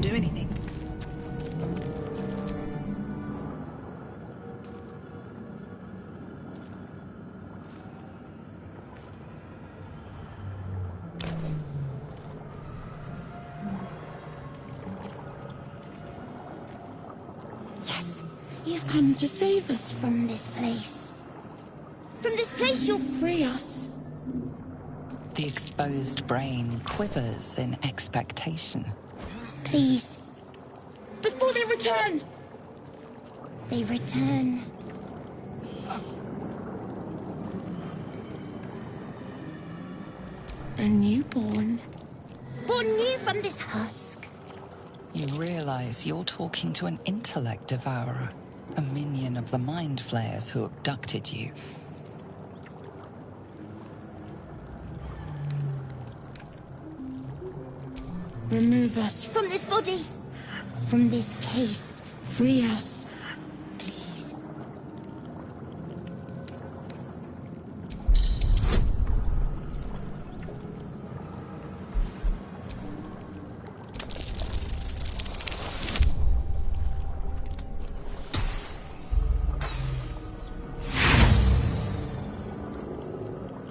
do anything. Yes, you've come to save us from this place. From this place you'll free us. The exposed brain quivers in expectation. Please. Before they return! They return. A newborn. Born new from this husk. You realize you're talking to an intellect devourer, a minion of the mind flayers who abducted you. Remove us from this body. From this case. Free us. Please.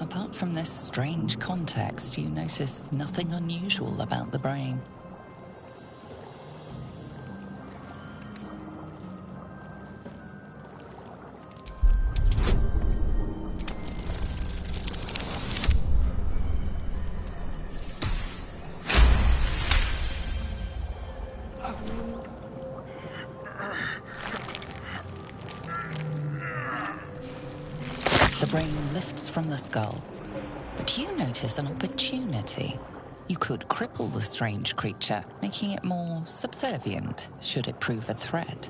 Apart from this strange context, you notice nothing unusual about the brain. The brain lifts from the skull, but you notice an opportunity. You could cripple the strange creature, making it more subservient, should it prove a threat.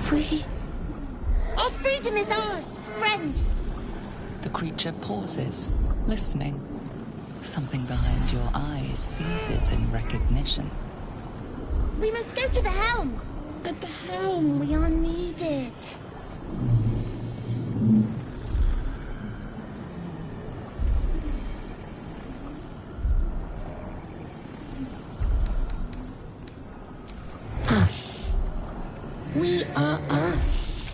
Free. Our freedom is ours, friend. The creature pauses, listening. Something behind your eyes seizes in recognition. We must go to the helm. At the helm, we are needed. Us. We are us.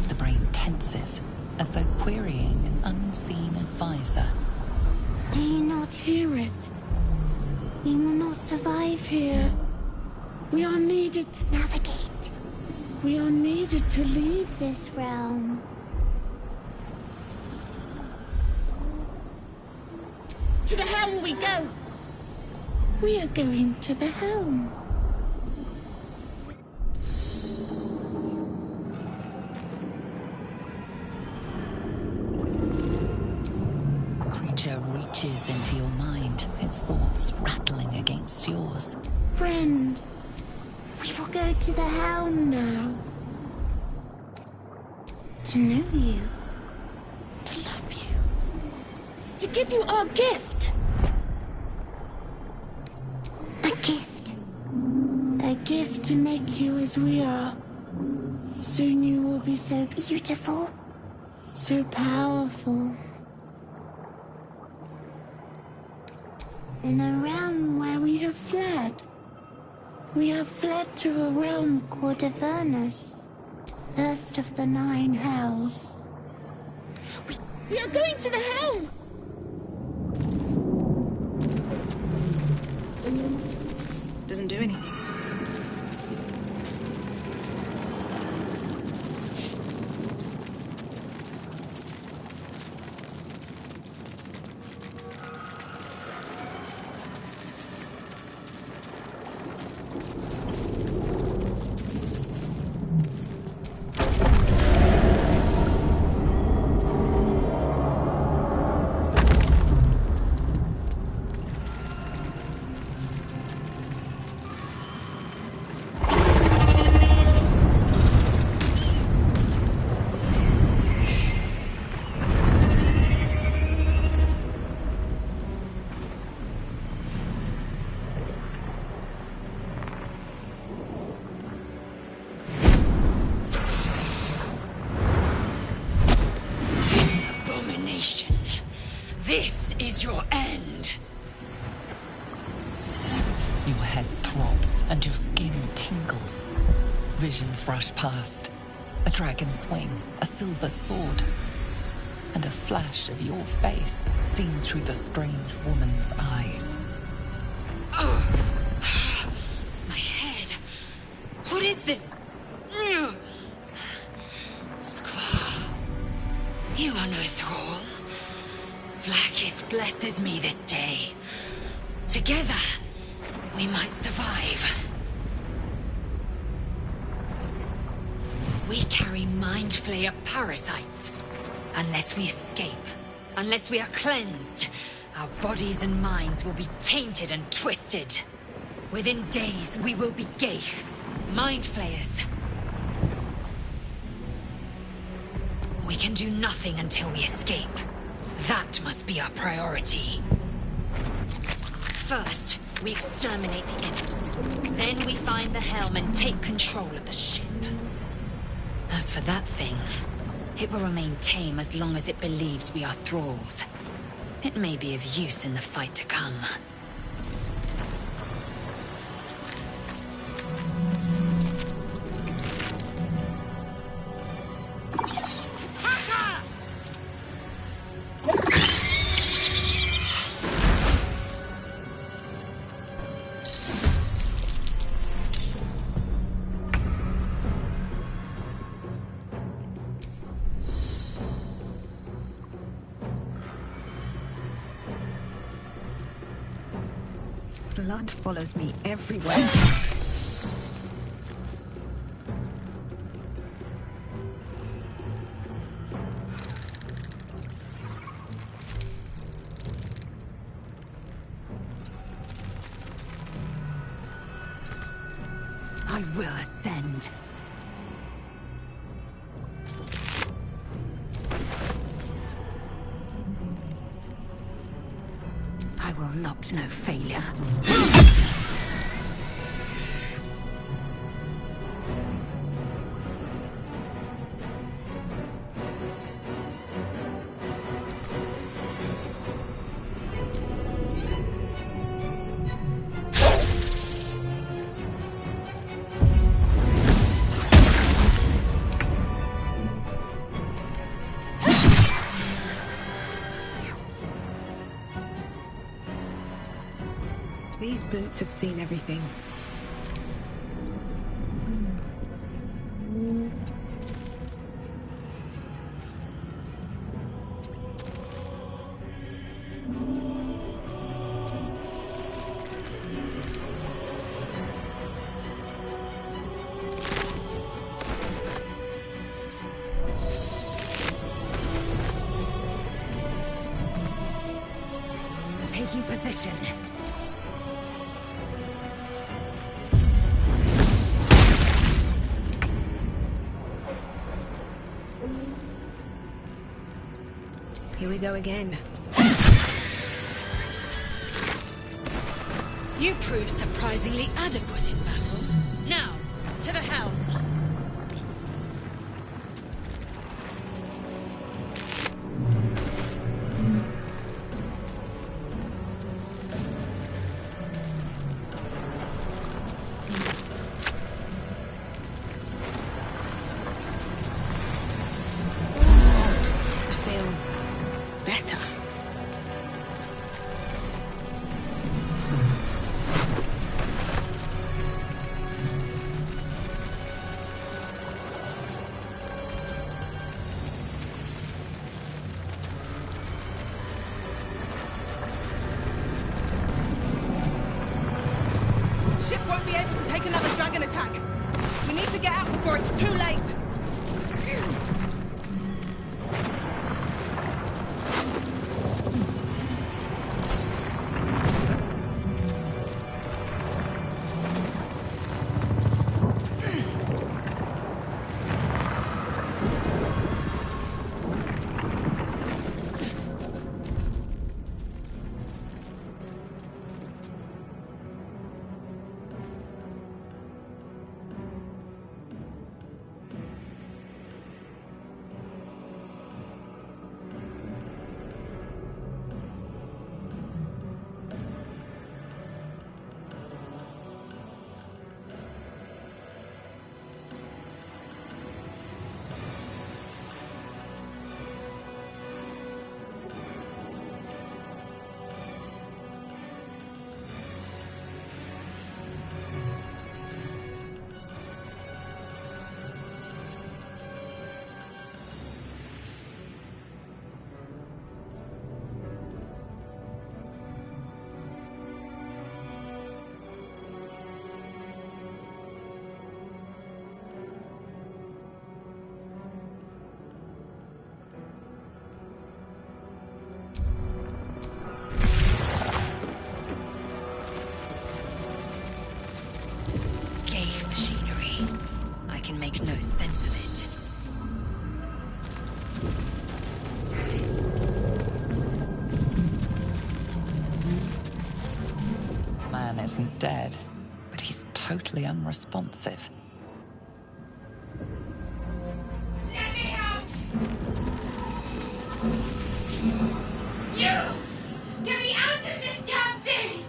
The brain tenses, as though querying an unseen advisor. Do you not hear it? We will not survive here. We are needed to navigate. We are needed to leave this realm. To the helm we go. We are going to the helm. The creature reaches into your mind, its thoughts rattling against yours. Friend, we will go to the helm now. To know you. To love you. To give you our gift. A gift. A gift to make you as we are. Soon you will be so beautiful. So powerful. In a realm where we have fled. We have fled to a realm called Avernus. First of the 9 hells. We are going to the helm! Doesn't do anything. mind. Your head throbs and your skin tingles. Visions rush past. A dragon's wing, a silver sword, and a flash of your face seen through the strange woman's eyes. Oh, my head. What is this? Skvar, you are no thrall. Vlaakith blesses me this day. Together, we might survive. We carry Mind Flayer parasites. Unless we escape, unless we are cleansed, our bodies and minds will be tainted and twisted. Within days, we will be Ghaik, Mind Flayers. We can do nothing until we escape. That must be our priority. First, we exterminate the imps. Then we find the helm and take control of the ship. As for that thing, it will remain tame as long as it believes we are thralls. It may be of use in the fight to come. Blood follows me everywhere. I will ascend. I will not know failure. These boots have seen everything. Taking position. Here we go again. You proved surprisingly adequate in battle. Now, to the helm. Better. Ship won't be able to take another dragon attack. We need to get out before it's too late. man isn't dead, but he's totally unresponsive. Let me out! You! Get me out of this damn thing!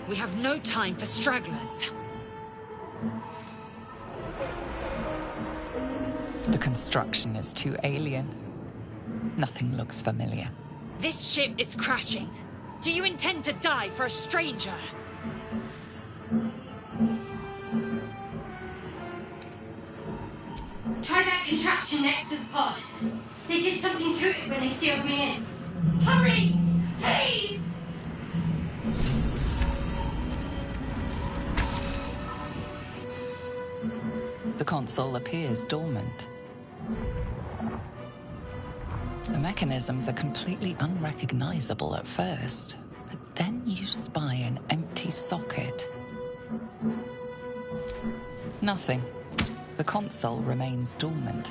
We have no time for stragglers. The construction is too alien. Nothing looks familiar. This ship is crashing. Do you intend to die for a stranger? Try that contraption next to the pod. They did something to it when they sealed me in. Hurry! Please! The console appears dormant. The mechanisms are completely unrecognizable at first, but then you spy an empty socket. Nothing. The console remains dormant.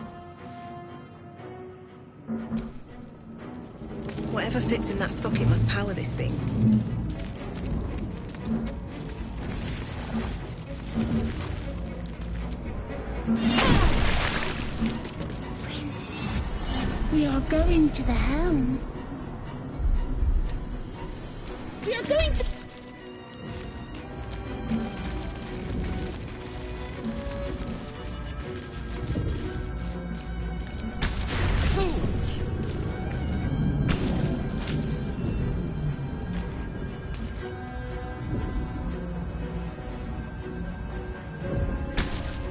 Whatever fits in that socket must power this thing. We are going to the helm. We are going to...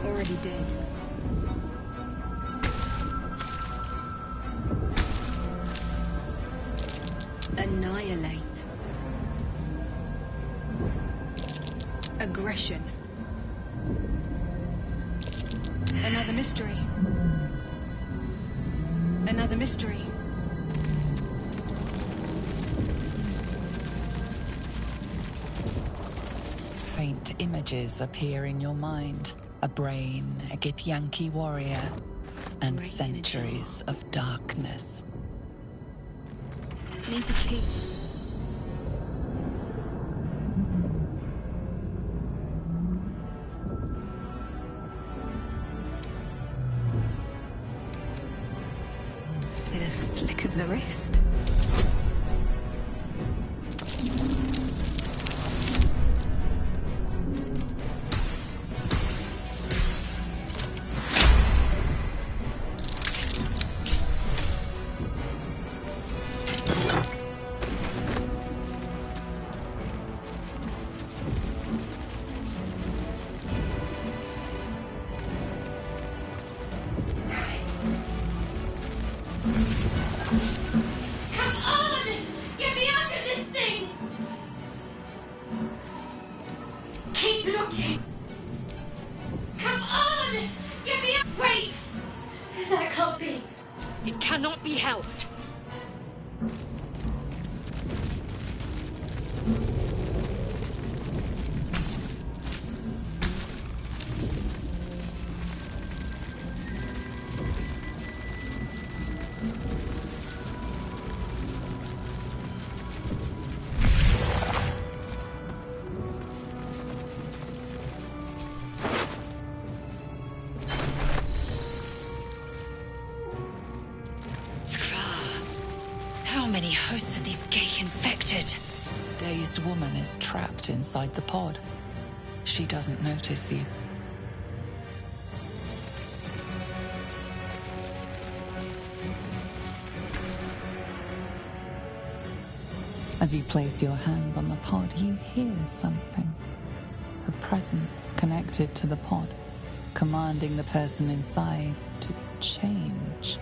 Already dead. Annihilate. Aggression. Another mystery. Another mystery. Faint images appear in your mind. A brain, a Githyanki warrior, and Brain centuries of darkness. Needs a key. With a flick of the wrist. Come on! Get me out of this thing! Keep looking! Come on! Get me out! Wait! That can't be. It cannot be helped. How many hosts of these gay infected? Dazed woman is trapped inside the pod. She doesn't notice you. As you place your hand on the pod, you hear something. A presence connected to the pod, commanding the person inside to change.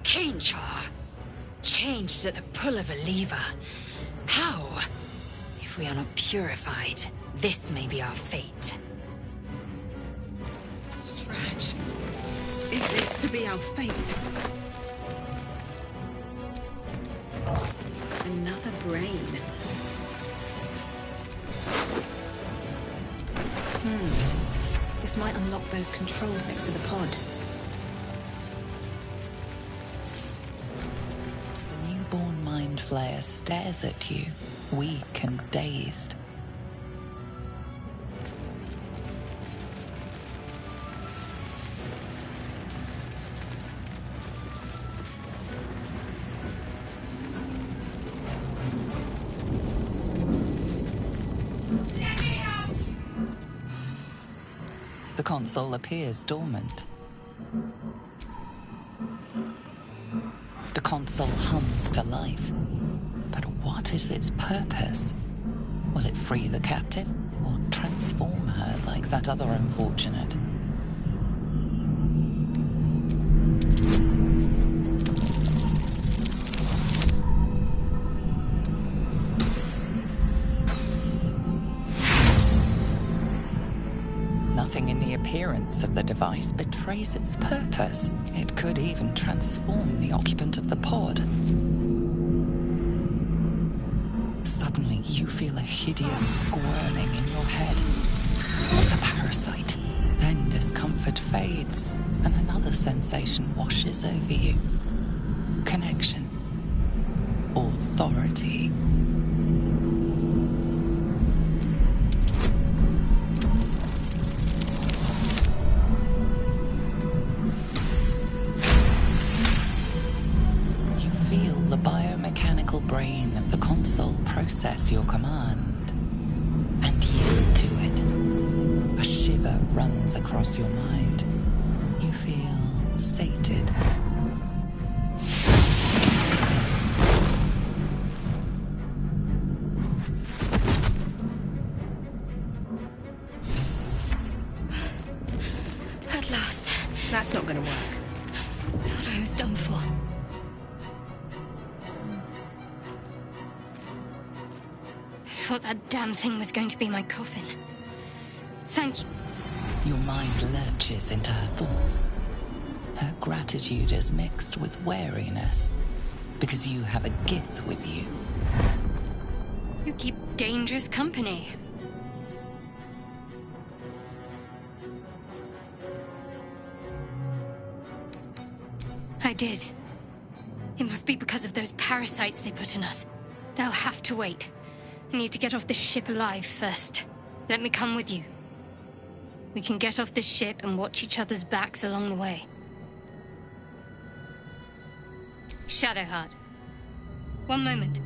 Cainchar, changed at the pull of a lever. How? If we are not purified, this may be our fate. Strach. Is this to be our fate? This might unlock those controls next to the pod. The newborn Mind Flayer stares at you, weak and dazed. The console appears dormant. The console hums to life. But what is its purpose? Will it free the captive or transform her like that other unfortunate? Nothing in the appearance of the device betrays its purpose. It could even transform the occupant of the pod. Suddenly, you feel a hideous squirming in your head. The parasite. Then discomfort fades, and another sensation washes over you. Connection. Authority. Brain of the console process your command and yield to it. A shiver runs across your mind. You feel sated. At last. That's not gonna work. Thought I was done for. Thought that damn thing was going to be my coffin. Thank you. Your mind lurches into her thoughts. Her gratitude is mixed with wariness, because you have a Gith with you. You keep dangerous company. I did. It must be because of those parasites they put in us. They'll have to wait. I need to get off this ship alive first. Let me come with you. We can get off this ship and watch each other's backs along the way. Shadowheart. One moment.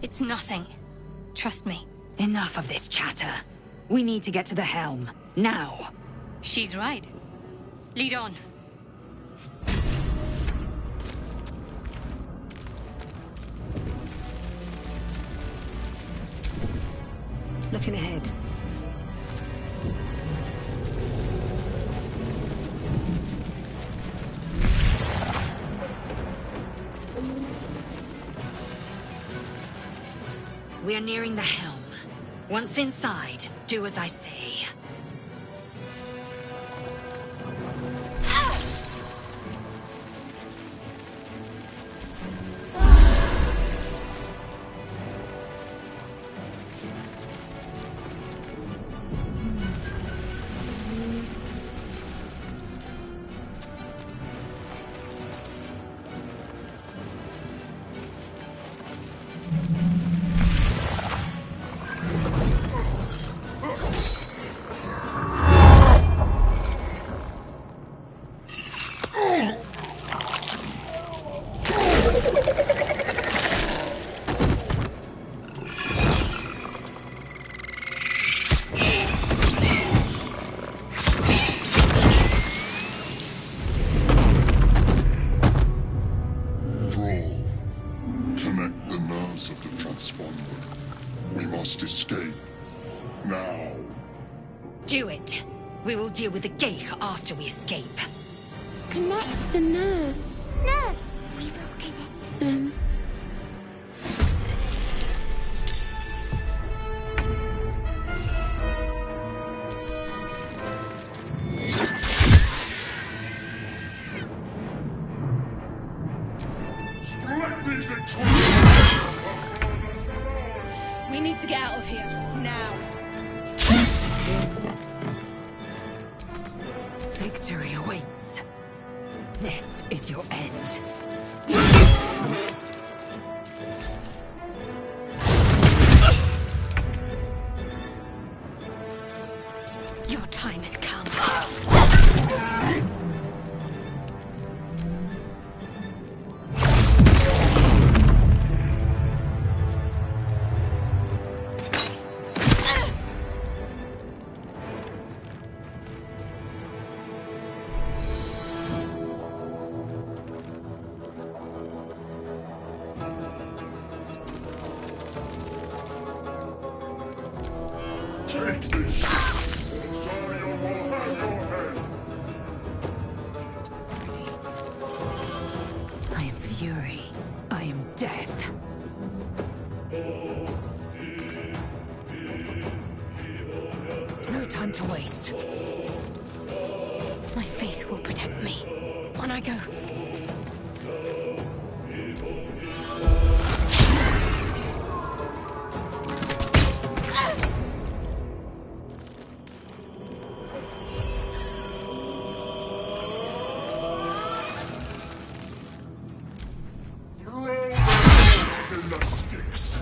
It's nothing. Trust me. Enough of this chatter. We need to get to the helm. Now. She's right. Lead on. Looking ahead. We are nearing the helm. Once inside, do as I say. Deal with the Ghaik after we escape. Connect the nerves. Nerves! We will connect them. Threatening out of here, now. Victory awaits. This is your end. Your time has come. Take this! Zarya will have your head! I am fury. I am death. No time to waste. My faith will protect me. On I go. Throw them in the sticks!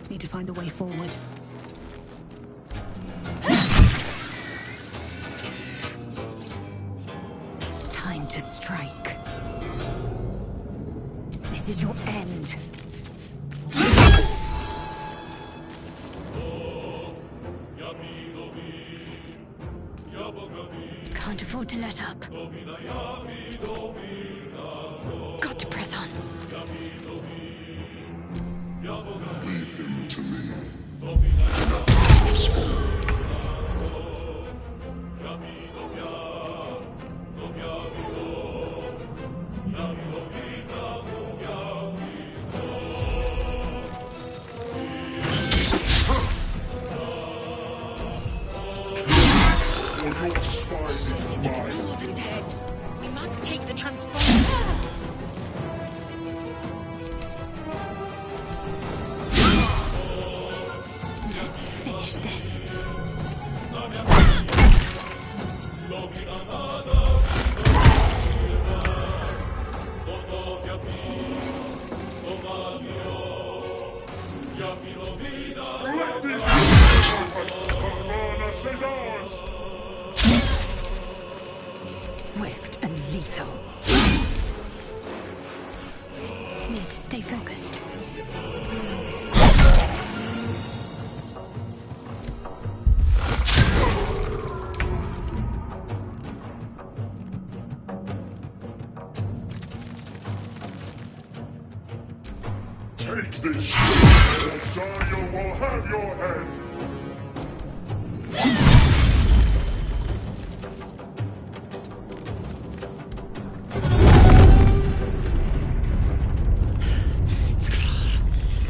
Need to find a way forward. Time to strike. This is your end. Can't afford to let up. Got to press on. Leave him to me. Or your spine is mine. All the dead. We must take the transponder. Let's finish this. Let this Avernus is ours! Swift and lethal. Need to stay focused. Take this, or Zarya will have your head!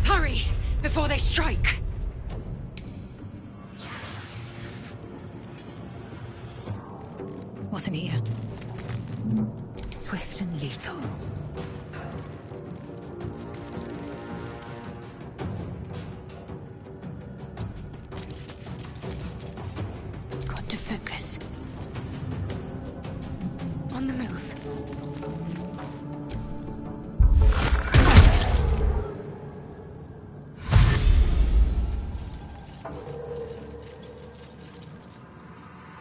Hurry! Before they strike! What's in here? Swift and lethal. Got to focus. On the move.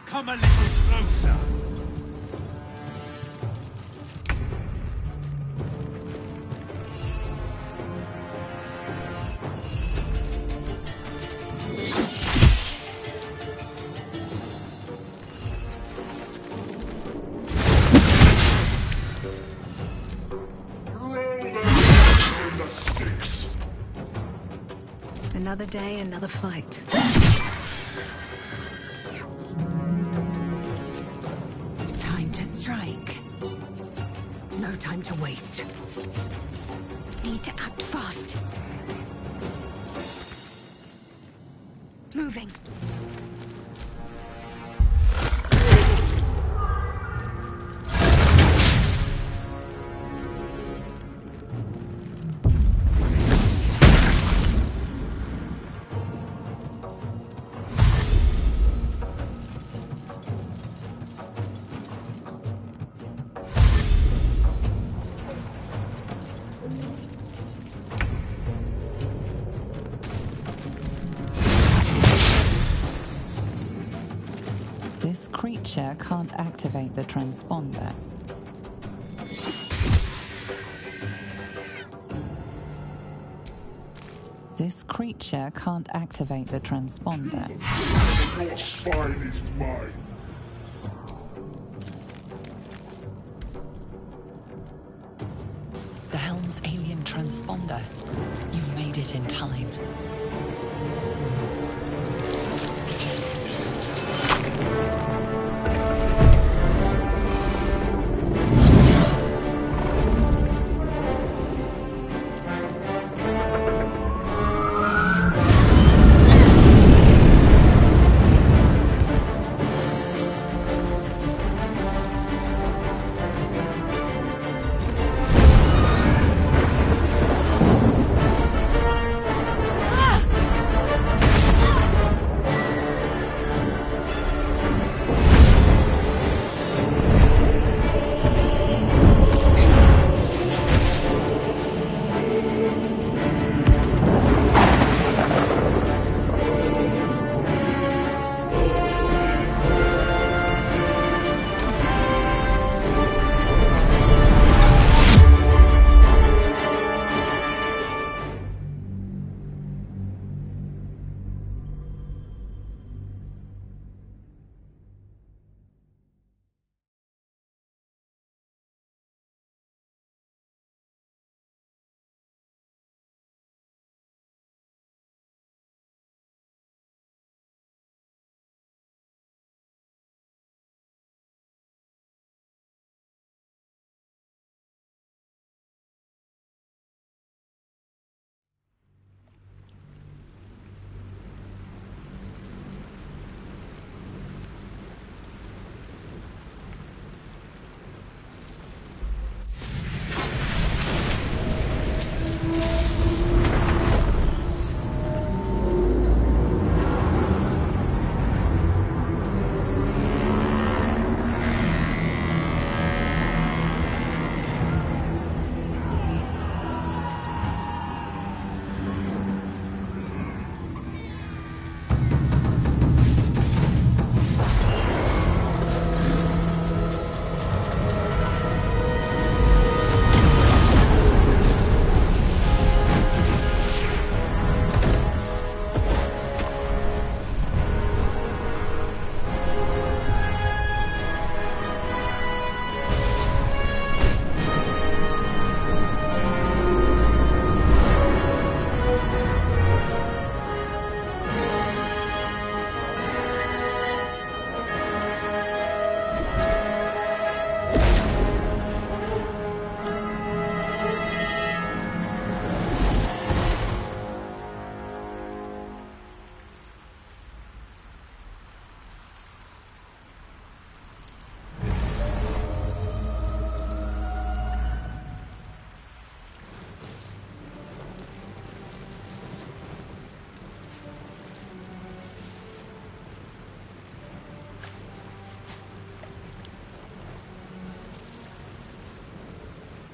Come a little closer. Throw them in the sticks! Another day, another fight. Time to strike. No time to waste. Need to act fast. Moving. creature can't activate the transponder. This creature can't activate the transponder. Your spine is mine. The Helm's alien transponder. You made it in time.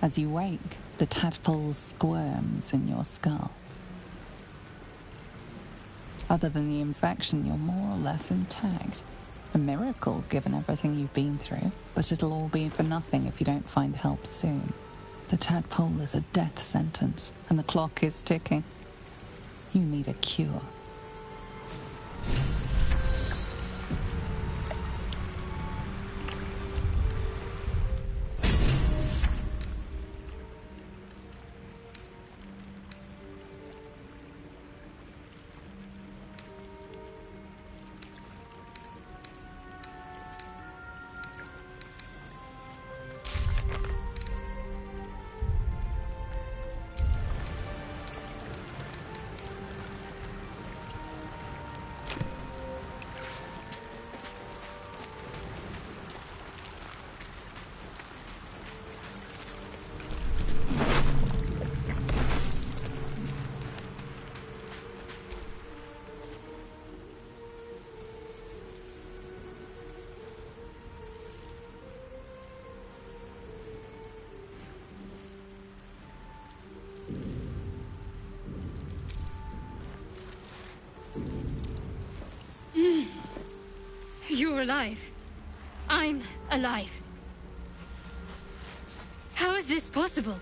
As you wake, the tadpole squirms in your skull. Other than the infection, you're more or less intact. A miracle, given everything you've been through, but it'll all be for nothing if you don't find help soon. The tadpole is a death sentence, and the clock is ticking. You need a cure. You're alive. I'm alive. How is this possible?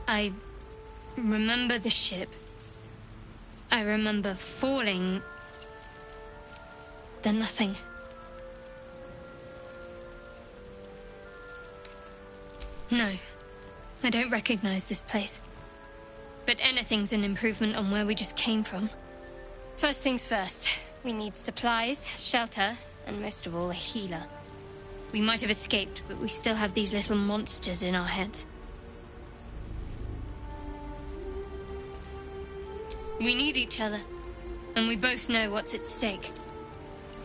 I remember the ship. I remember falling. Then nothing. No, I don't recognize this place. But anything's an improvement on where we just came from. First things first, we need supplies, shelter, and most of all, a healer. We might have escaped, but we still have these little monsters in our heads. We need each other, and we both know what's at stake.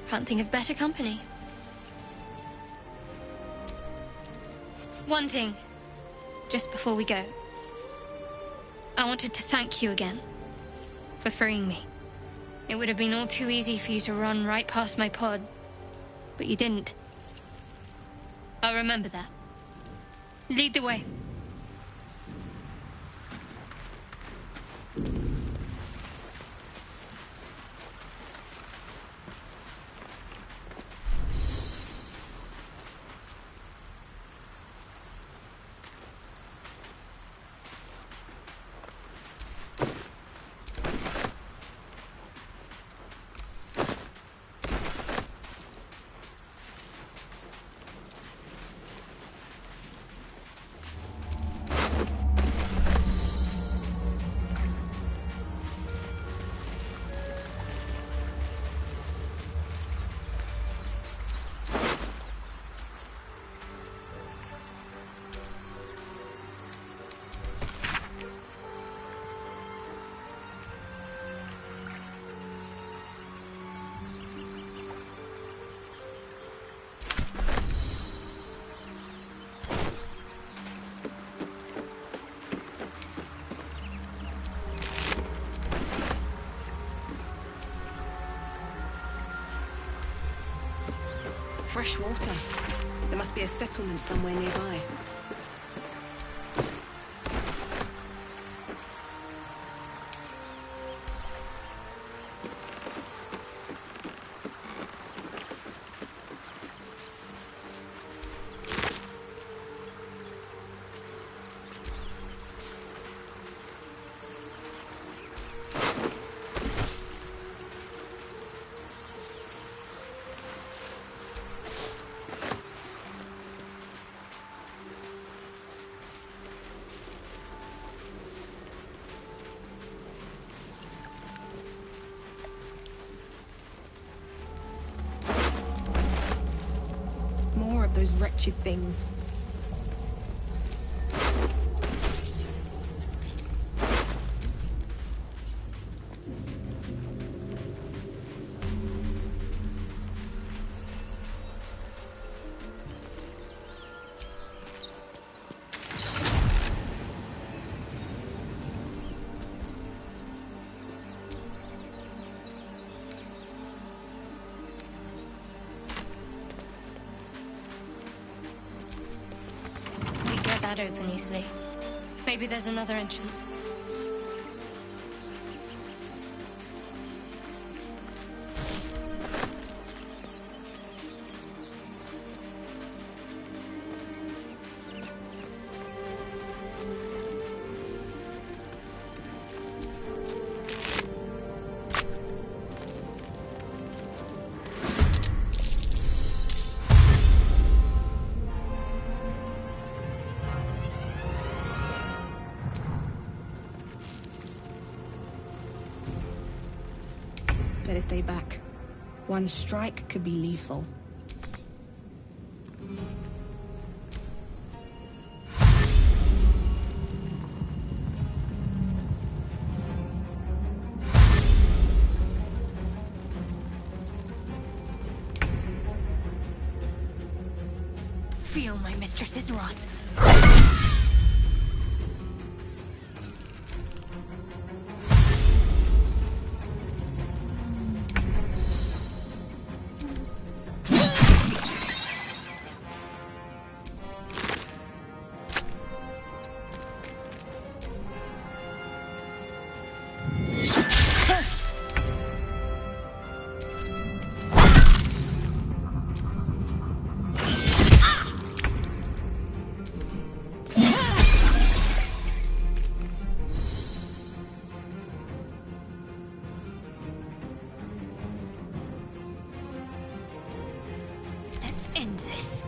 Can't think of better company. One thing, just before we go. I wanted to thank you again for freeing me. It would have been all too easy for you to run right past my pod, but you didn't. I'll remember that. Lead the way. Fresh water. There must be a settlement somewhere nearby. Those wretched things. Open easily. Maybe there's another entrance. Better stay back. One strike could be lethal. Feel my mistress's wrath. end this.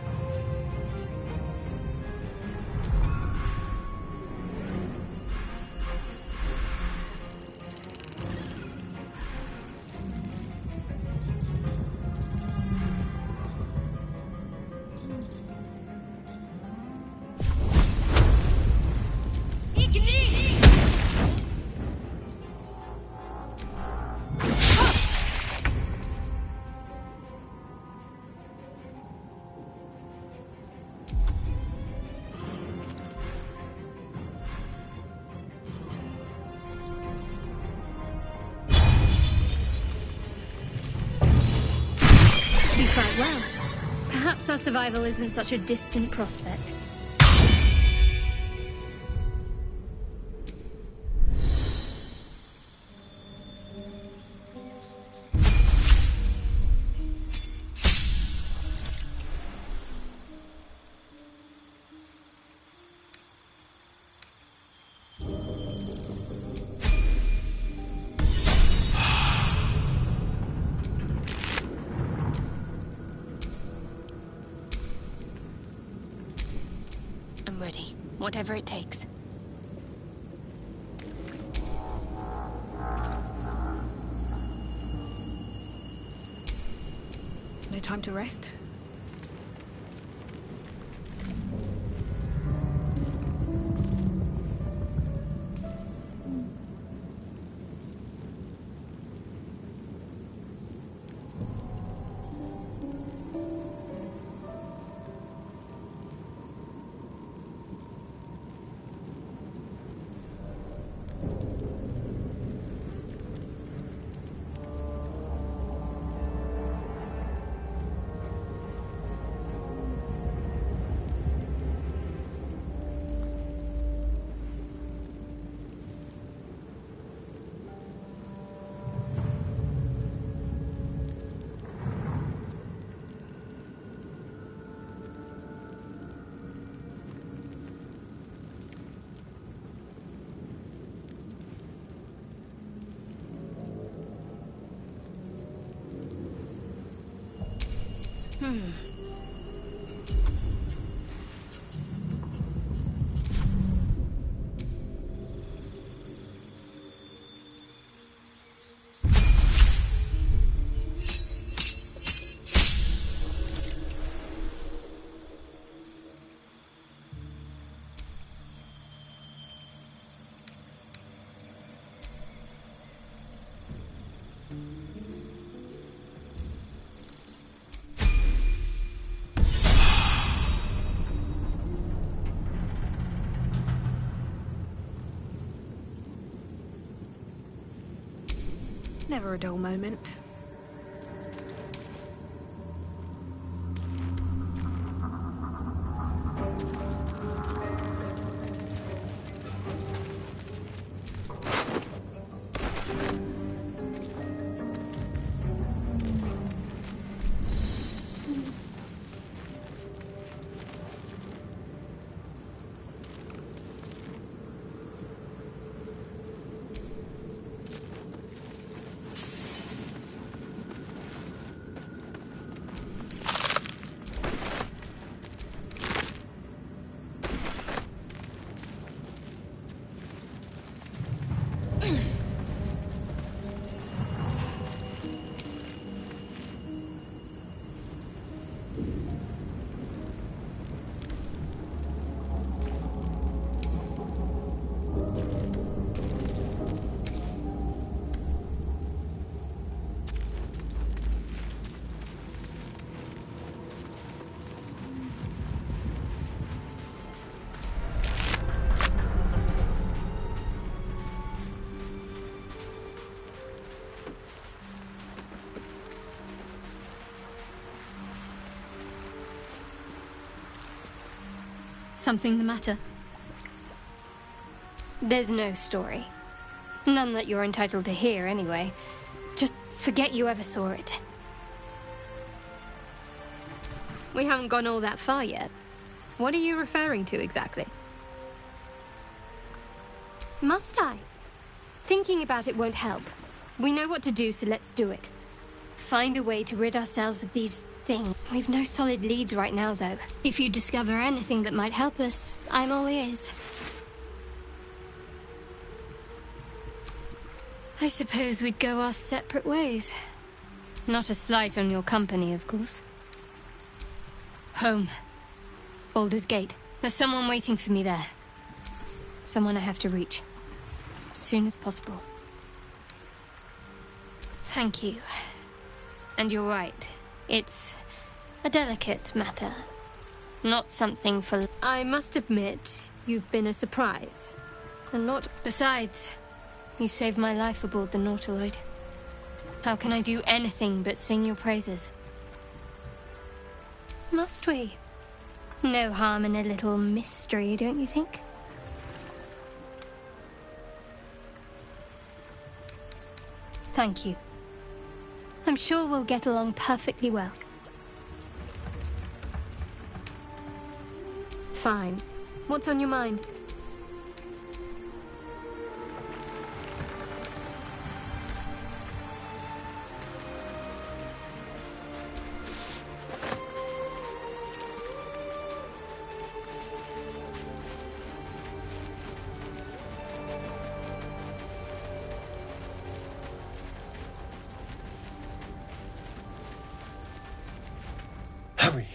You fight well. Perhaps our survival isn't such a distant prospect. I'm ready. Whatever it takes. No time to rest? Never a dull moment. Something the matter? There's no story. None that you're entitled to hear, anyway. Just forget you ever saw it. We haven't gone all that far yet. What are you referring to, exactly? Must I? Thinking about it won't help. We know what to do, so let's do it. Find a way to rid ourselves of these things. We've no solid leads right now, though. If you discover anything that might help us, I'm all ears. I suppose we'd go our separate ways. Not a slight on your company, of course. Home. Baldur's Gate. There's someone waiting for me there. Someone I have to reach. As soon as possible. Thank you. And you're right. It's a delicate matter. Not something for... I must admit, you've been a surprise. And not... Besides, you saved my life aboard the Nautiloid. How can I do anything but sing your praises? Must we? No harm in a little mystery, don't you think? Thank you. I'm sure we'll get along perfectly well. Fine. What's on your mind? Hurry!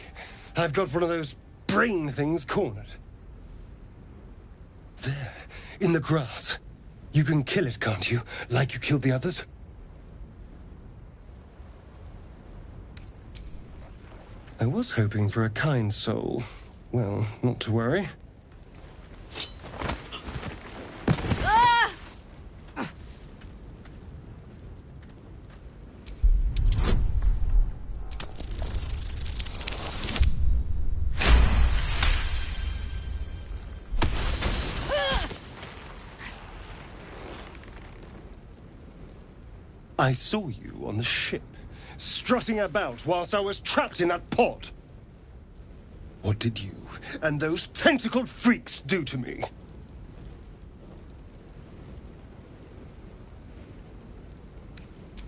I've got one of those brain things cornered. There, in the grass. You can kill it, can't you? Like you killed the others? I was hoping for a kind soul. Well, not to worry. I saw you on the ship, strutting about whilst I was trapped in that pod. What did you and those tentacled freaks do to me?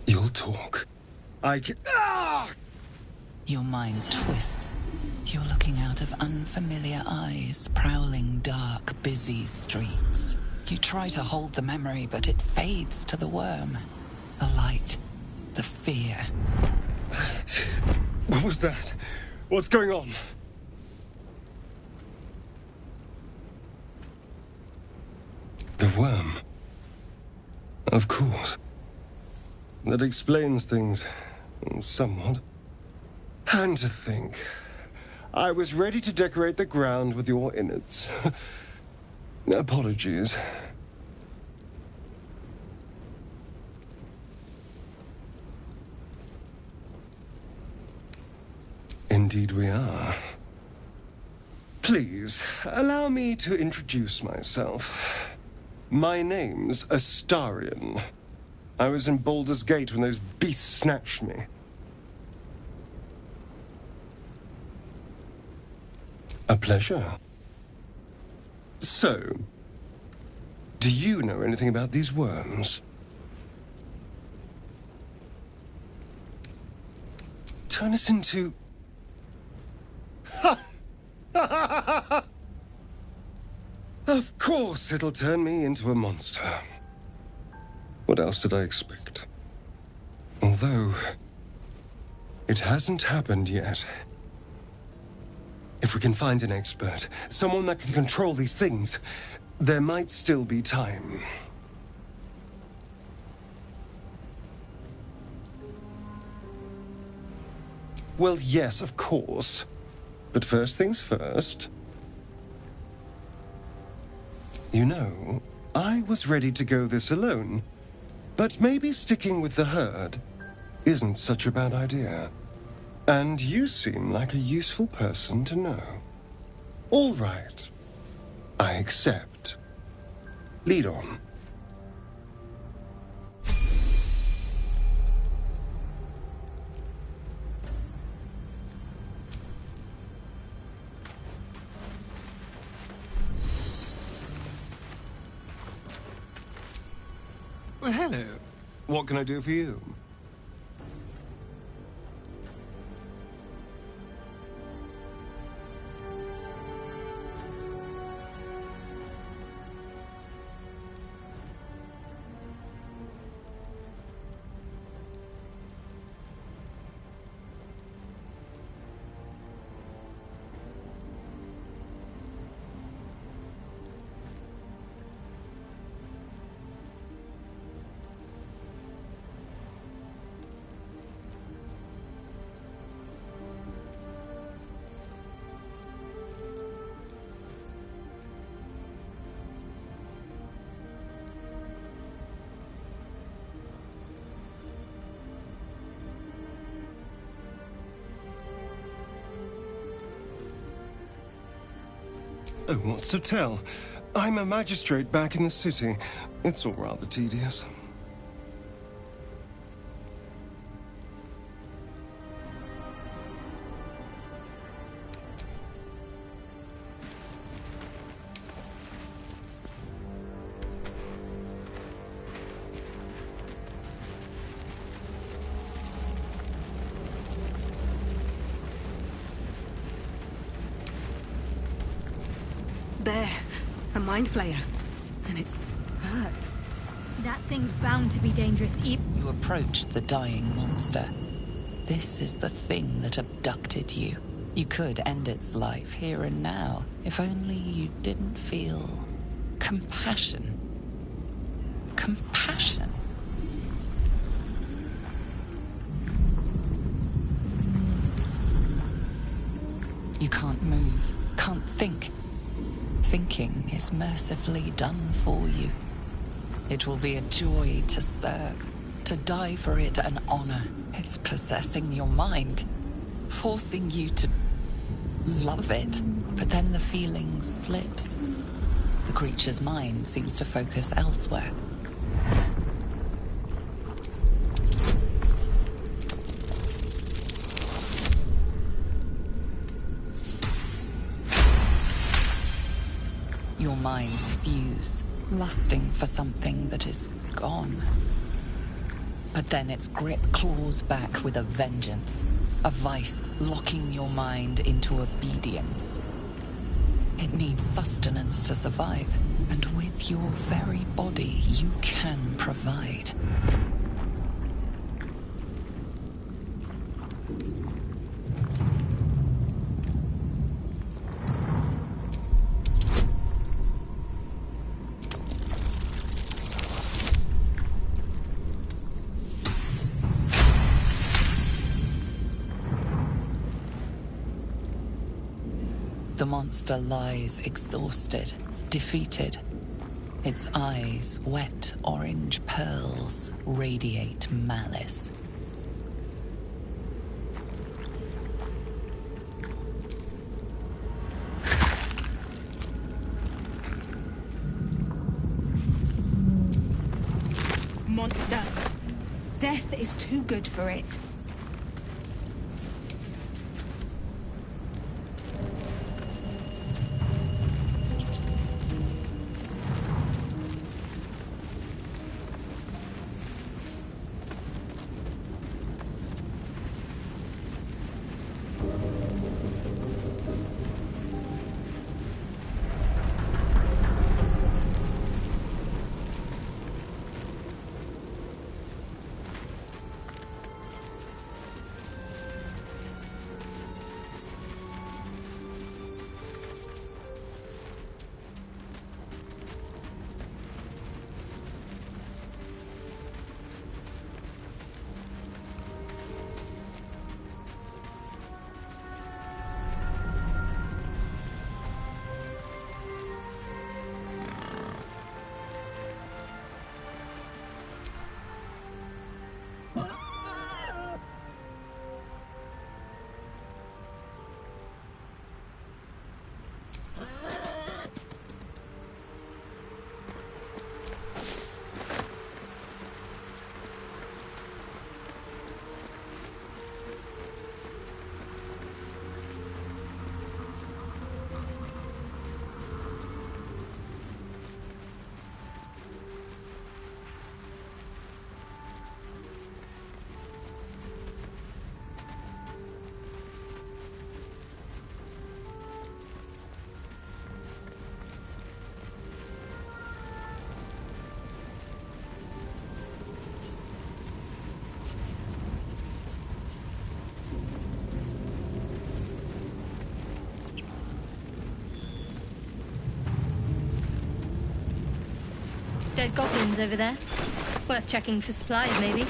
You'll talk. Your mind twists. You're looking out of unfamiliar eyes, prowling dark, busy streets. You try to hold the memory, but it fades to the worm. The light, the fear. What was that? What's going on? The worm. Of course. That explains things, somewhat. And to think, I was ready to decorate the ground with your innards. Apologies. Indeed we are. Please, allow me to introduce myself. My name's Astarion. I was in Baldur's Gate when those beasts snatched me. A pleasure. So, do you know anything about these worms? Turn us into... Of course it'll turn me into a monster. What else did I expect? Although, it hasn't happened yet. If we can find an expert, someone that can control these things, there might still be time. Well, yes, of course. But first things first. You know, I was ready to go this alone. But maybe sticking with the herd isn't such a bad idea. And you seem like a useful person to know. All right. I accept. Lead on. Well, hello. What can I do for you? Oh, what's to tell? I'm a magistrate back in the city. It's all rather tedious. There. A mind flayer. And it's hurt. That thing's bound to be dangerous. You approach the dying monster. This is the thing that abducted you. You could end its life here and now, if only you didn't feel compassion. Compassion? You can't move, can't think. Thinking is mercifully done for you. It will be a joy to serve, to die for it an honor. It's possessing your mind, forcing you to love it. But then the feeling slips. The creature's mind seems to focus elsewhere. Your minds fuse, lusting for something that is gone. But then its grip claws back with a vengeance, a vice locking your mind into obedience. It needs sustenance to survive, and with your very body you can provide. The monster lies exhausted, defeated. Its eyes, wet orange pearls, radiate malice. Monster. Death is too good for it. Dead goblins over there. Worth checking for supplies, maybe.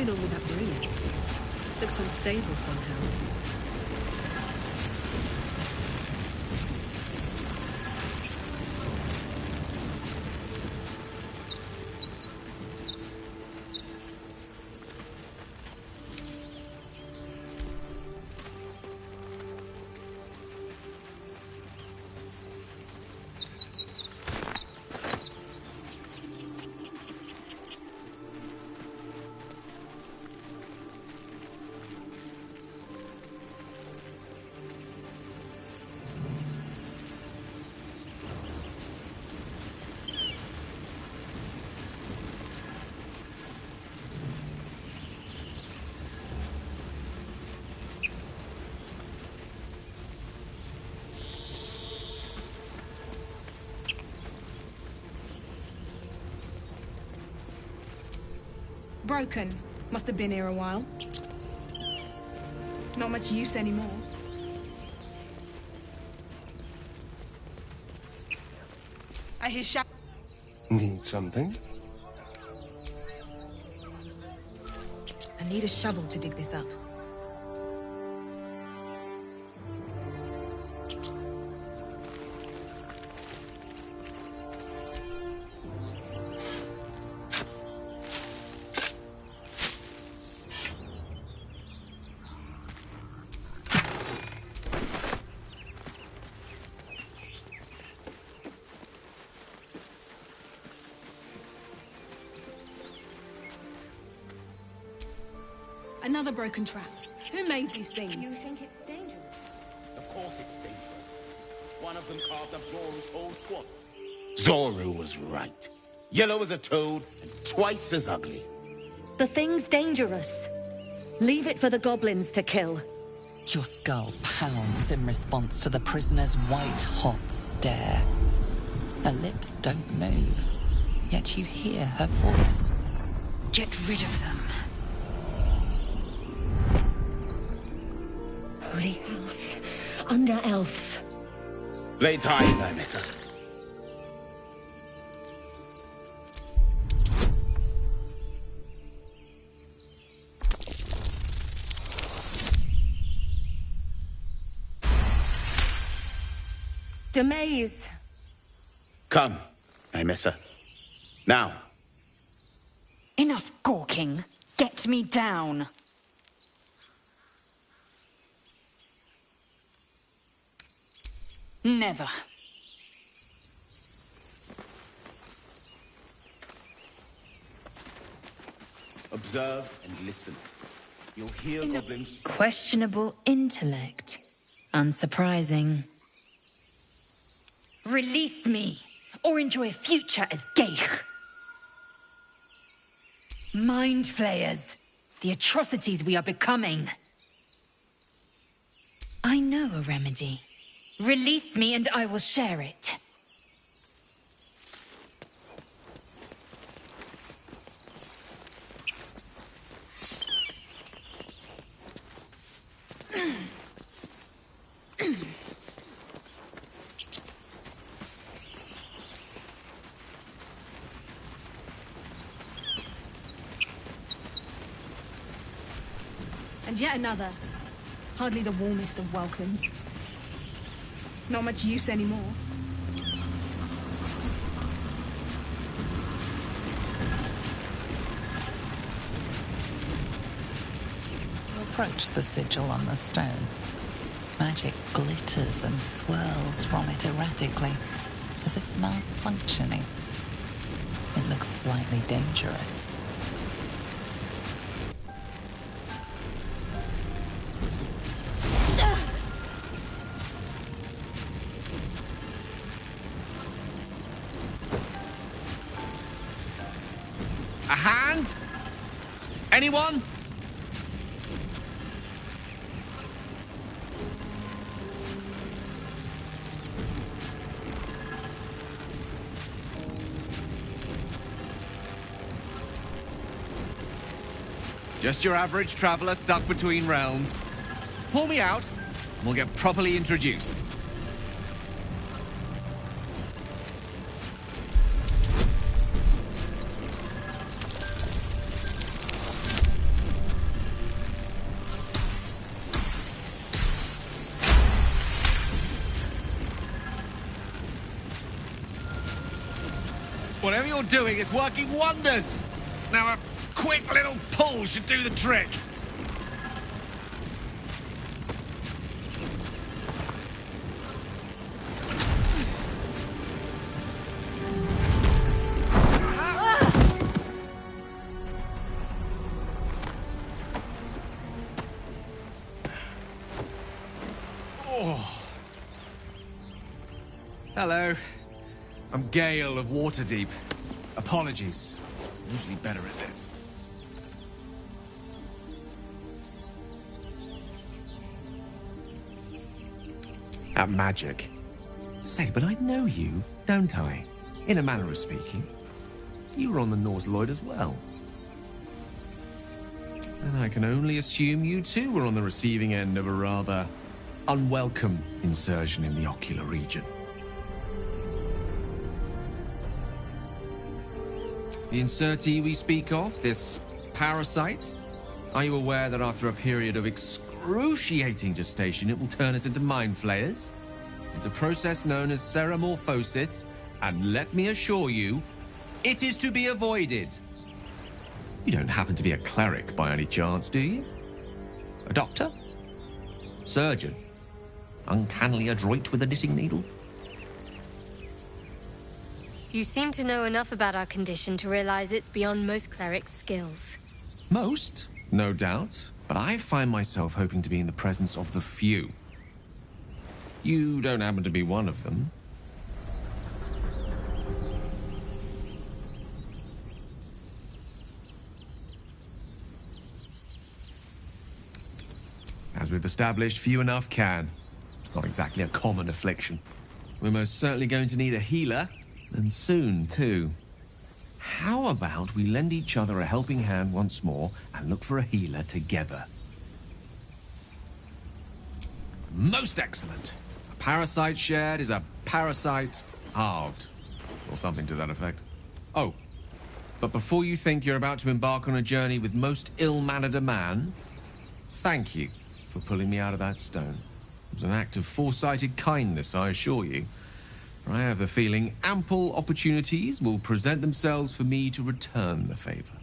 going on with that bridge? Looks unstable somehow. Broken. Must have been here a while. Not much use anymore. I hear shout. Need something? I need a shovel to dig this up. Another broken trap. Who made these things? You think it's dangerous? Of course it's dangerous. One of them carved up Zoru's whole squad. Zoru was right. Yellow as a toad and twice as ugly. The thing's dangerous. Leave it for the goblins to kill. Your skull pounds in response to the prisoner's white-hot stare. Her lips don't move, yet you hear her voice. Get rid of them. Holy house. Under elf. Lay tight, Nymissa. Demaze. Come, Nymissa. Now. Enough gawking. Get me down. Never. Observe and listen. You'll hear goblins. Questionable intellect. Unsurprising. Release me, or enjoy a future as Geich. Mind flayers. The atrocities we are becoming. I know a remedy. Release me and I will share it. And yet another. Hardly the warmest of welcomes. Not much use anymore. You approach the sigil on the stone. Magic glitters and swirls from it erratically, as if malfunctioning. It looks slightly dangerous. A hand? Anyone? Just your average traveler stuck between realms. Pull me out, and we'll get properly introduced. Whatever you're doing is working wonders. Now a quick little pull should do the trick. Hello. I'm Gale of Waterdeep. Apologies. I'm usually better at this. At magic. Say, but I know you, don't I? In a manner of speaking. You were on the Norse Lloyd as well. And I can only assume you too were on the receiving end of a rather unwelcome insertion in the ocular region. The insertee we speak of, this parasite, are you aware that after a period of excruciating gestation, it will turn us into mind flayers? It's a process known as ceramorphosis, and let me assure you, it is to be avoided. You don't happen to be a cleric by any chance, do you? A doctor? Surgeon? Uncannily adroit with a knitting needle? You seem to know enough about our condition to realize it's beyond most clerics' skills. Most, no doubt, but I find myself hoping to be in the presence of the few. You don't happen to be one of them. As we've established, few enough can. It's not exactly a common affliction. We're most certainly going to need a healer. And soon, too. How about we lend each other a helping hand once more and look for a healer together? Most excellent. A parasite shared is a parasite halved. Or something to that effect. Oh, but before you think you're about to embark on a journey with most ill-mannered a man, thank you for pulling me out of that stone. It was an act of foresighted kindness, I assure you. For I have the feeling ample opportunities will present themselves for me to return the favor.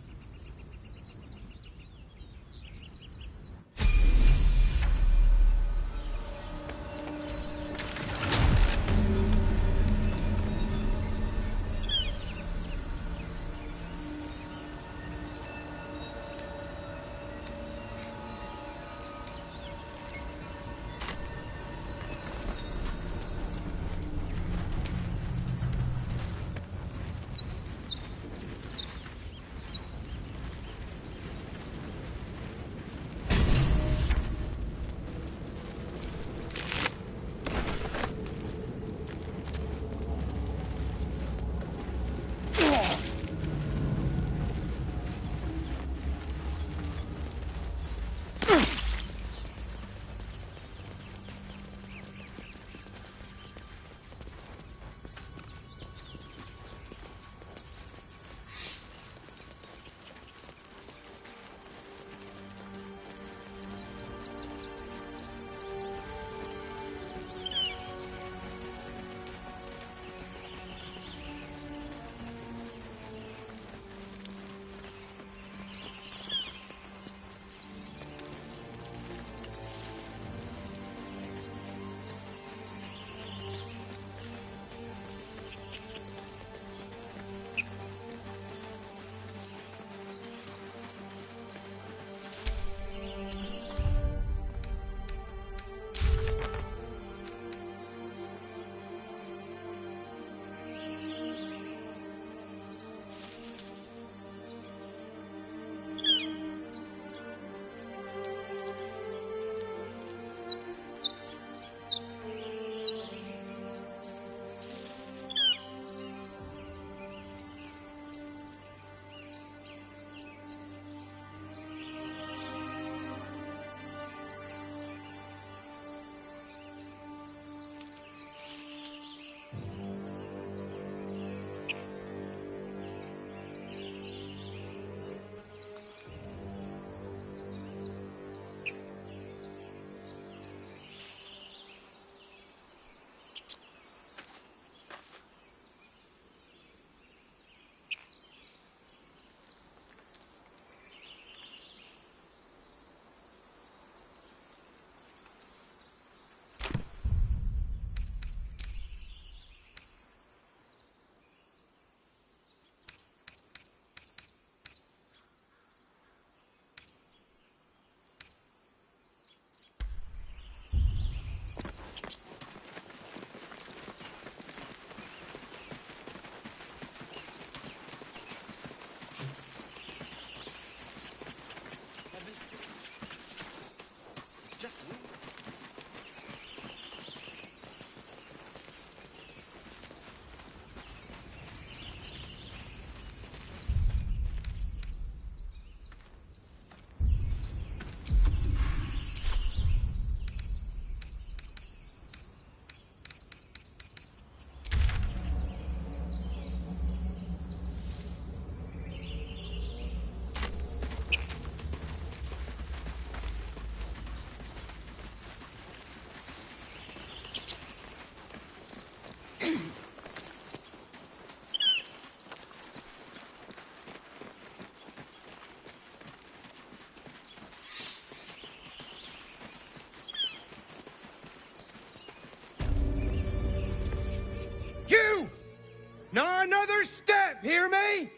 Not another step, hear me?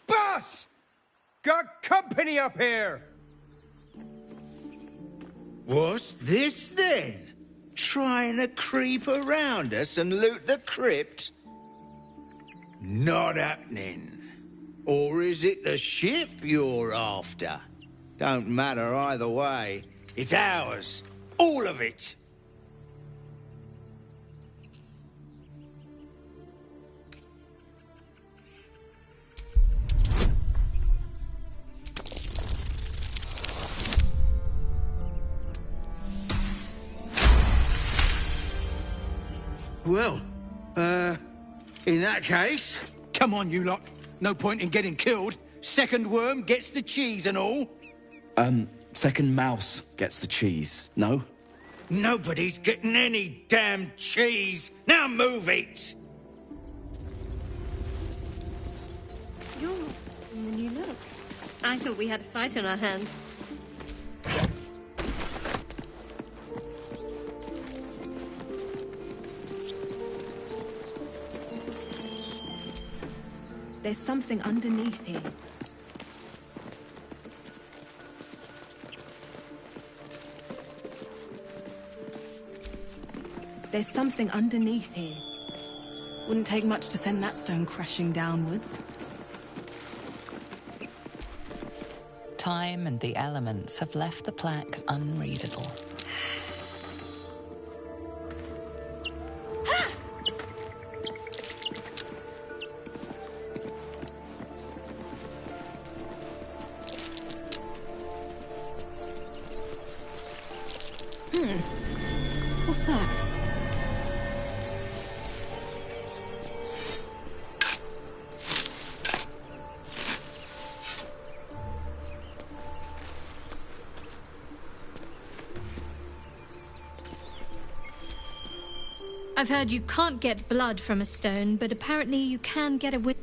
Boss! Got company up here! What's this then? Trying to creep around us and loot the crypt? Not happening. Or is it the ship you're after? Don't matter either way. It's ours. All of it. Well, in that case... Come on, you lot. No point in getting killed. Second worm gets the cheese and all. Second mouse gets the cheese, no? Nobody's getting any damn cheese. Now move it! You're when you look. I thought we had a fight on our hands. There's something underneath here. There's something underneath here. Wouldn't take much to send that stone crashing downwards. Time and the elements have left the plaque unreadable. What's that? I've heard you can't get blood from a stone, but apparently you can get it with...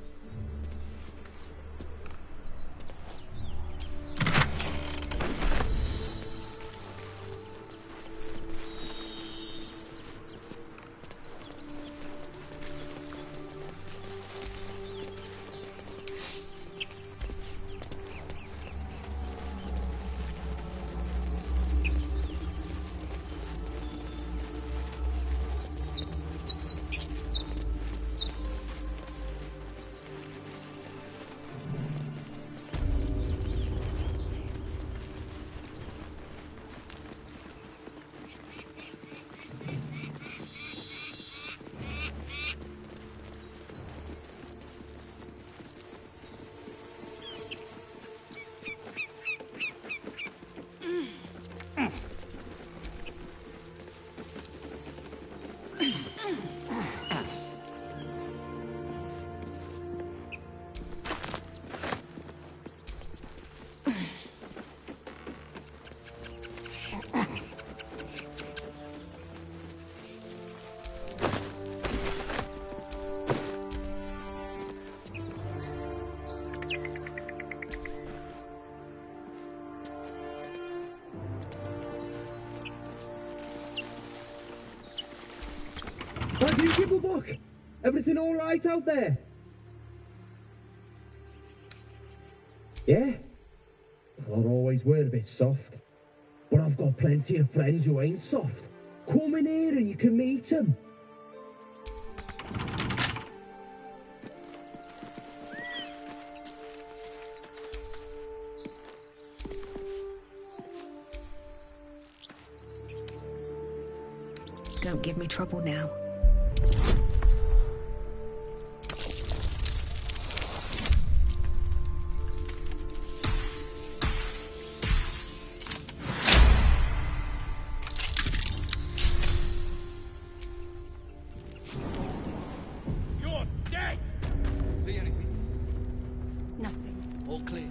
What do you give a book? Everything all right out there? Yeah? Well, I always were a bit soft. But I've got plenty of friends who ain't soft. Come in here and you can meet them. Don't give me trouble now. You're dead! See anything? Nothing. All clear.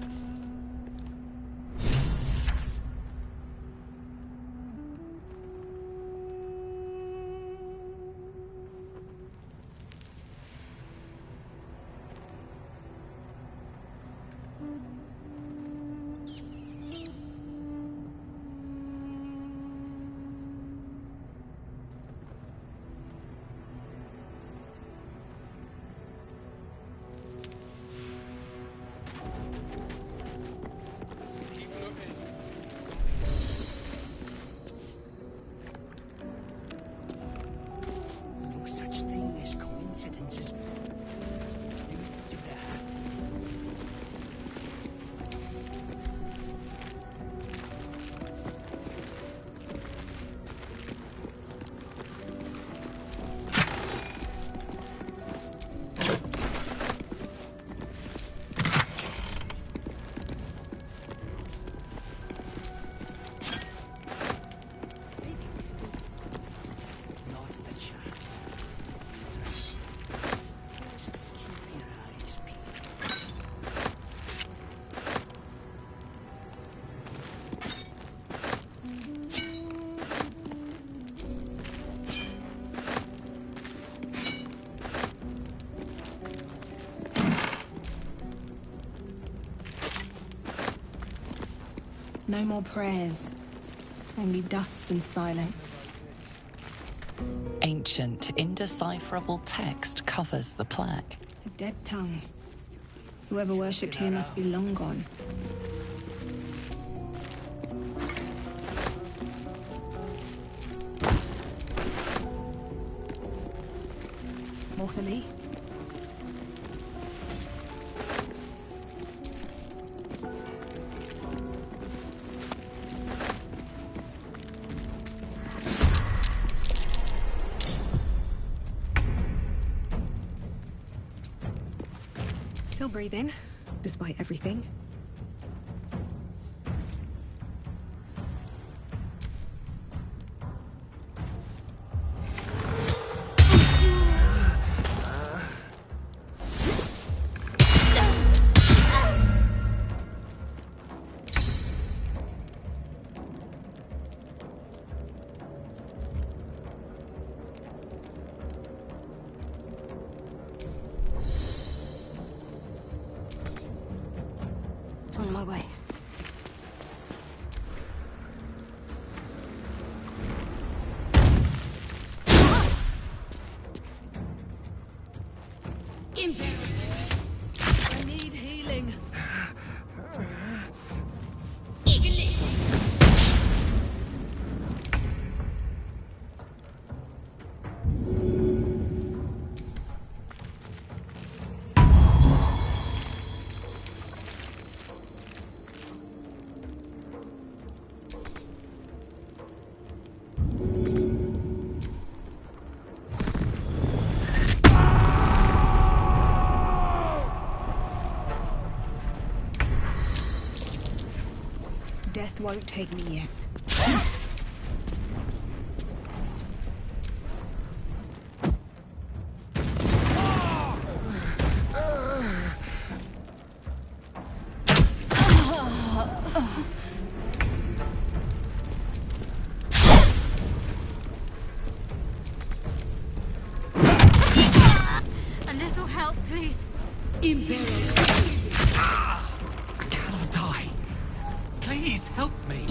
No more prayers. Only dust and silence. Ancient, indecipherable text covers the plaque. A dead tongue. Whoever worshipped here must be long gone. More for me? Still breathing, despite everything. On my way. I need healing. Death won't take me yet. A little help, please. I cannot die. Please help me.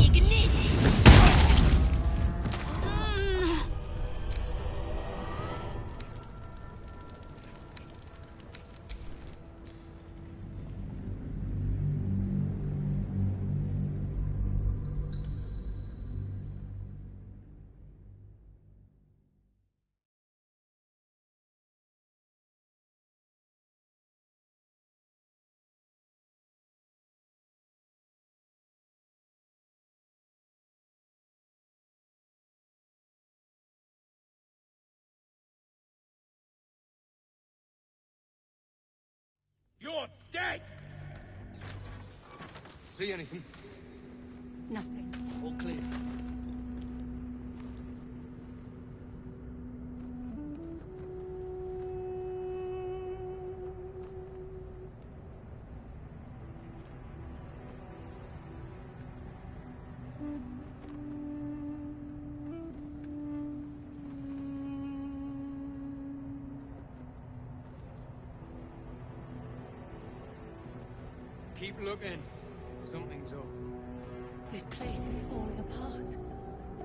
You're dead! See anything? Nothing. All clear. Keep looking. Something's up. This place is falling apart.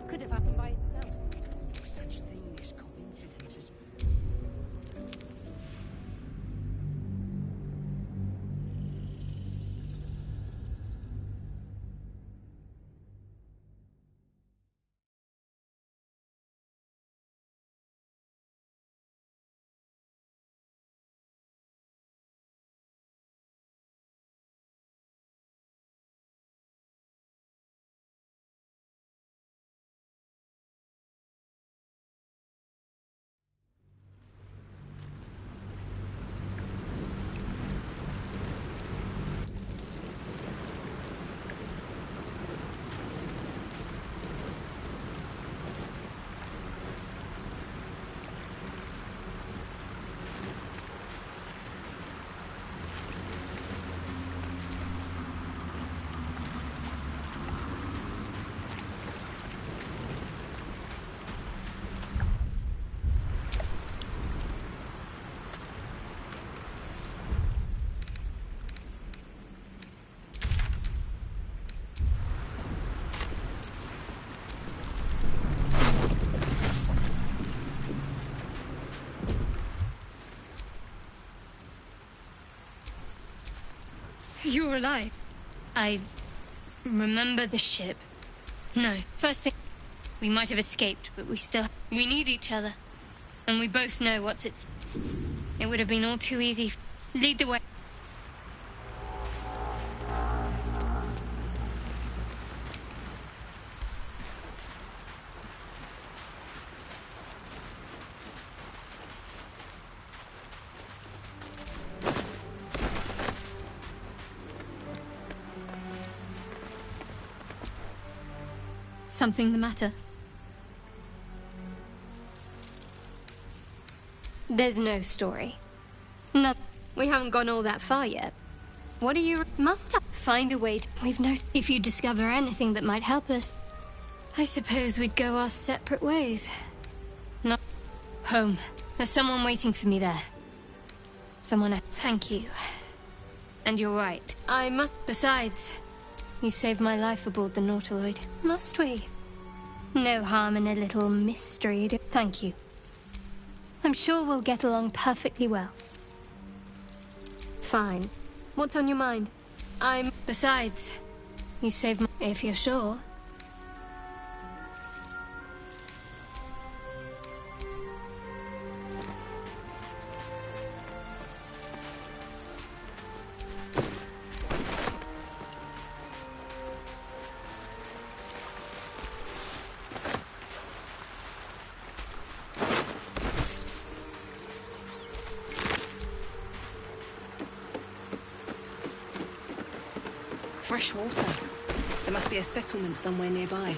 Could have happened by itself. Such thing as coincidences. You're alive. I remember the ship. No, first thing, we might have escaped, but we need each other. And we both know what's at stake. It would have been all too easy. Lead the way. Something the matter? There's no story. No, we haven't gone all that far yet. What do you... Must find a way to... We've no... If you discover anything that might help us, I suppose we'd go our separate ways. Not... Home. There's someone waiting for me there. Someone... Thank you. And you're right. I must... Besides, you saved my life aboard the Nautiloid. Must we? No harm in a little mystery. Thank you. I'm sure we'll get along perfectly well. Fine. What's on your mind? Besides, you saved my... If you're sure. Fresh water. There must be a settlement somewhere nearby.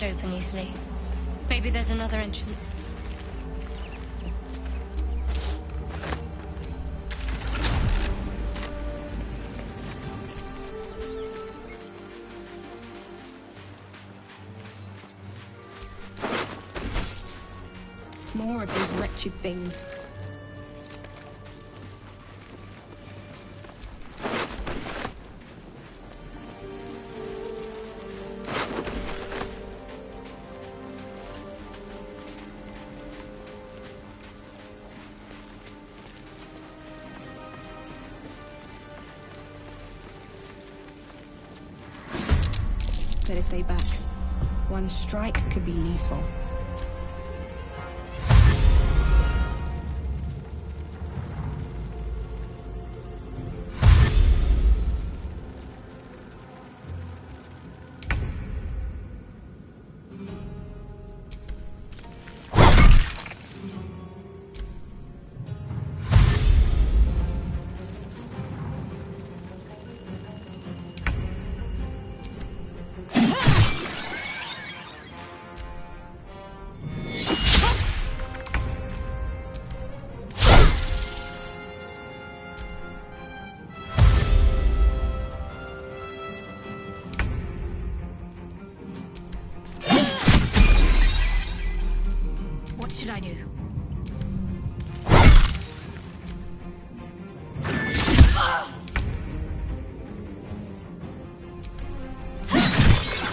Open easily. Maybe there's another entrance. More of those wretched things. Better stay back. One strike could be lethal. What should I do?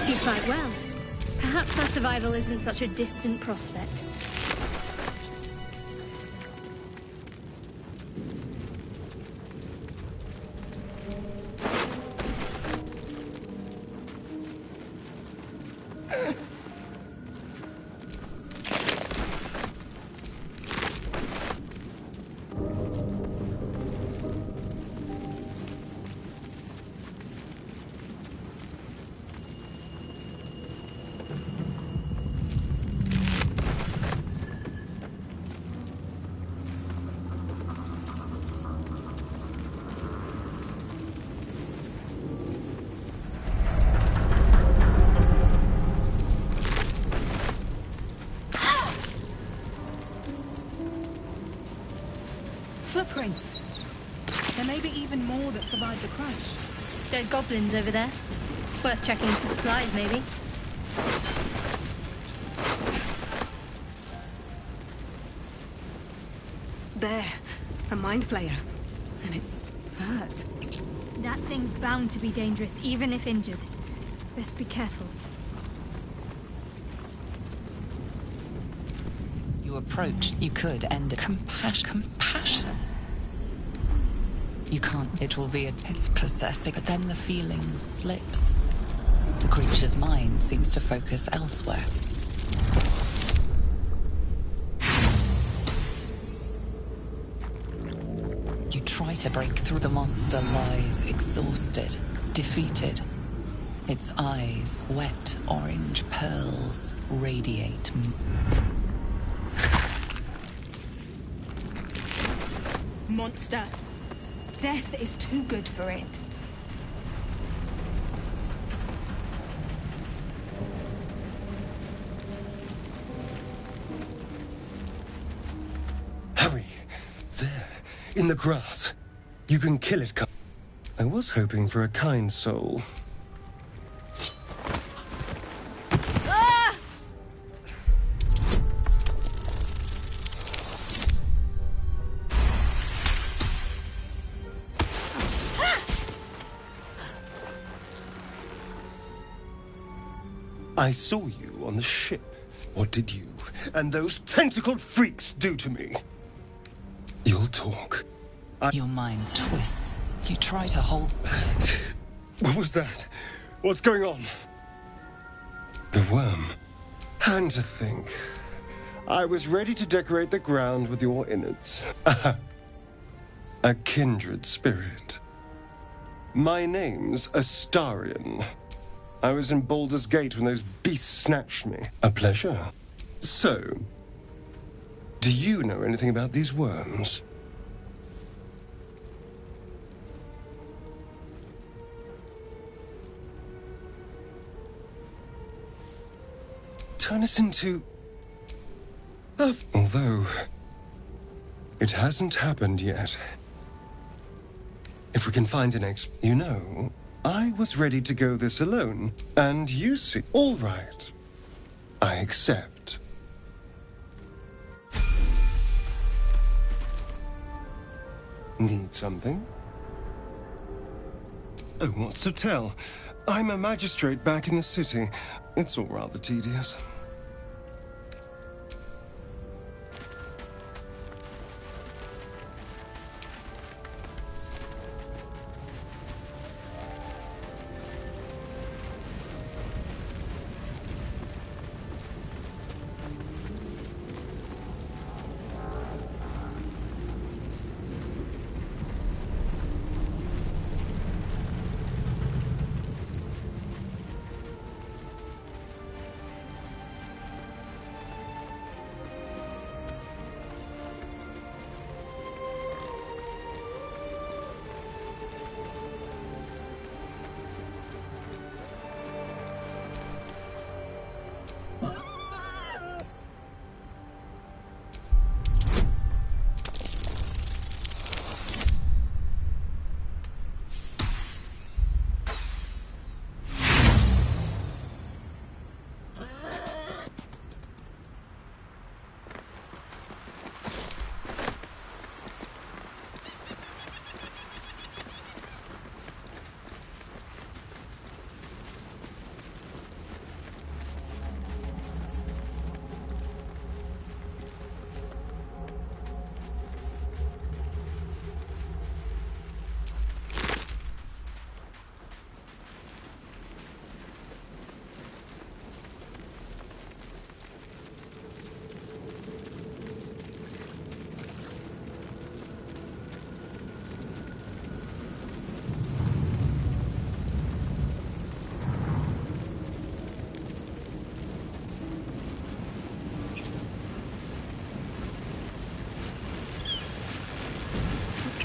You fight well. Perhaps our survival isn't such a distant prospect. crates. There may be even more that survived the crash. Dead goblins over there. Worth checking for supplies, maybe. There, a mind flayer. And it's hurt. That thing's bound to be dangerous, even if injured. Best be careful. You approach, you could end a compassion. You can't, it will be, it's possessing, but then the feeling slips. The creature's mind seems to focus elsewhere. You try to break through. The monster lies exhausted, defeated. Its eyes, wet orange pearls, radiate. Monster. Death is too good for it. Hurry! There, in the grass. You can kill it. I was hoping for a kind soul. I saw you on the ship. What did you and those tentacled freaks do to me? You'll talk. Your mind twists. You try to hold... What was that? What's going on? The worm. And to think, I was ready to decorate the ground with your innards. A kindred spirit. My name's Astarion. I was in Baldur's Gate when those beasts snatched me. A pleasure. So, do you know anything about these worms? Turn us into... Although, it hasn't happened yet. If we can find an You know, I was ready to go this alone, and you see... All right. I accept. Need something? Oh, what's to tell? I'm a magistrate back in the city. It's all rather tedious.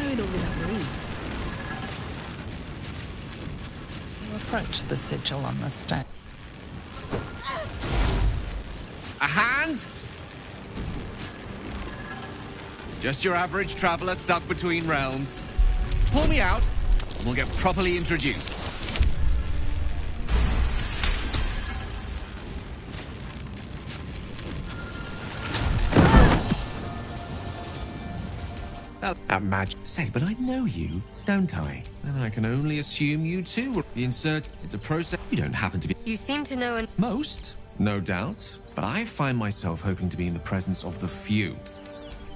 You approach the sigil on the stone. A hand? Just your average traveler stuck between realms. Pull me out, and we'll get properly introduced. Say, but I know you, don't I? And I can only assume you too will be insert. It's a process. You don't happen to be. You seem to know Most, no doubt. But I find myself hoping to be in the presence of the few.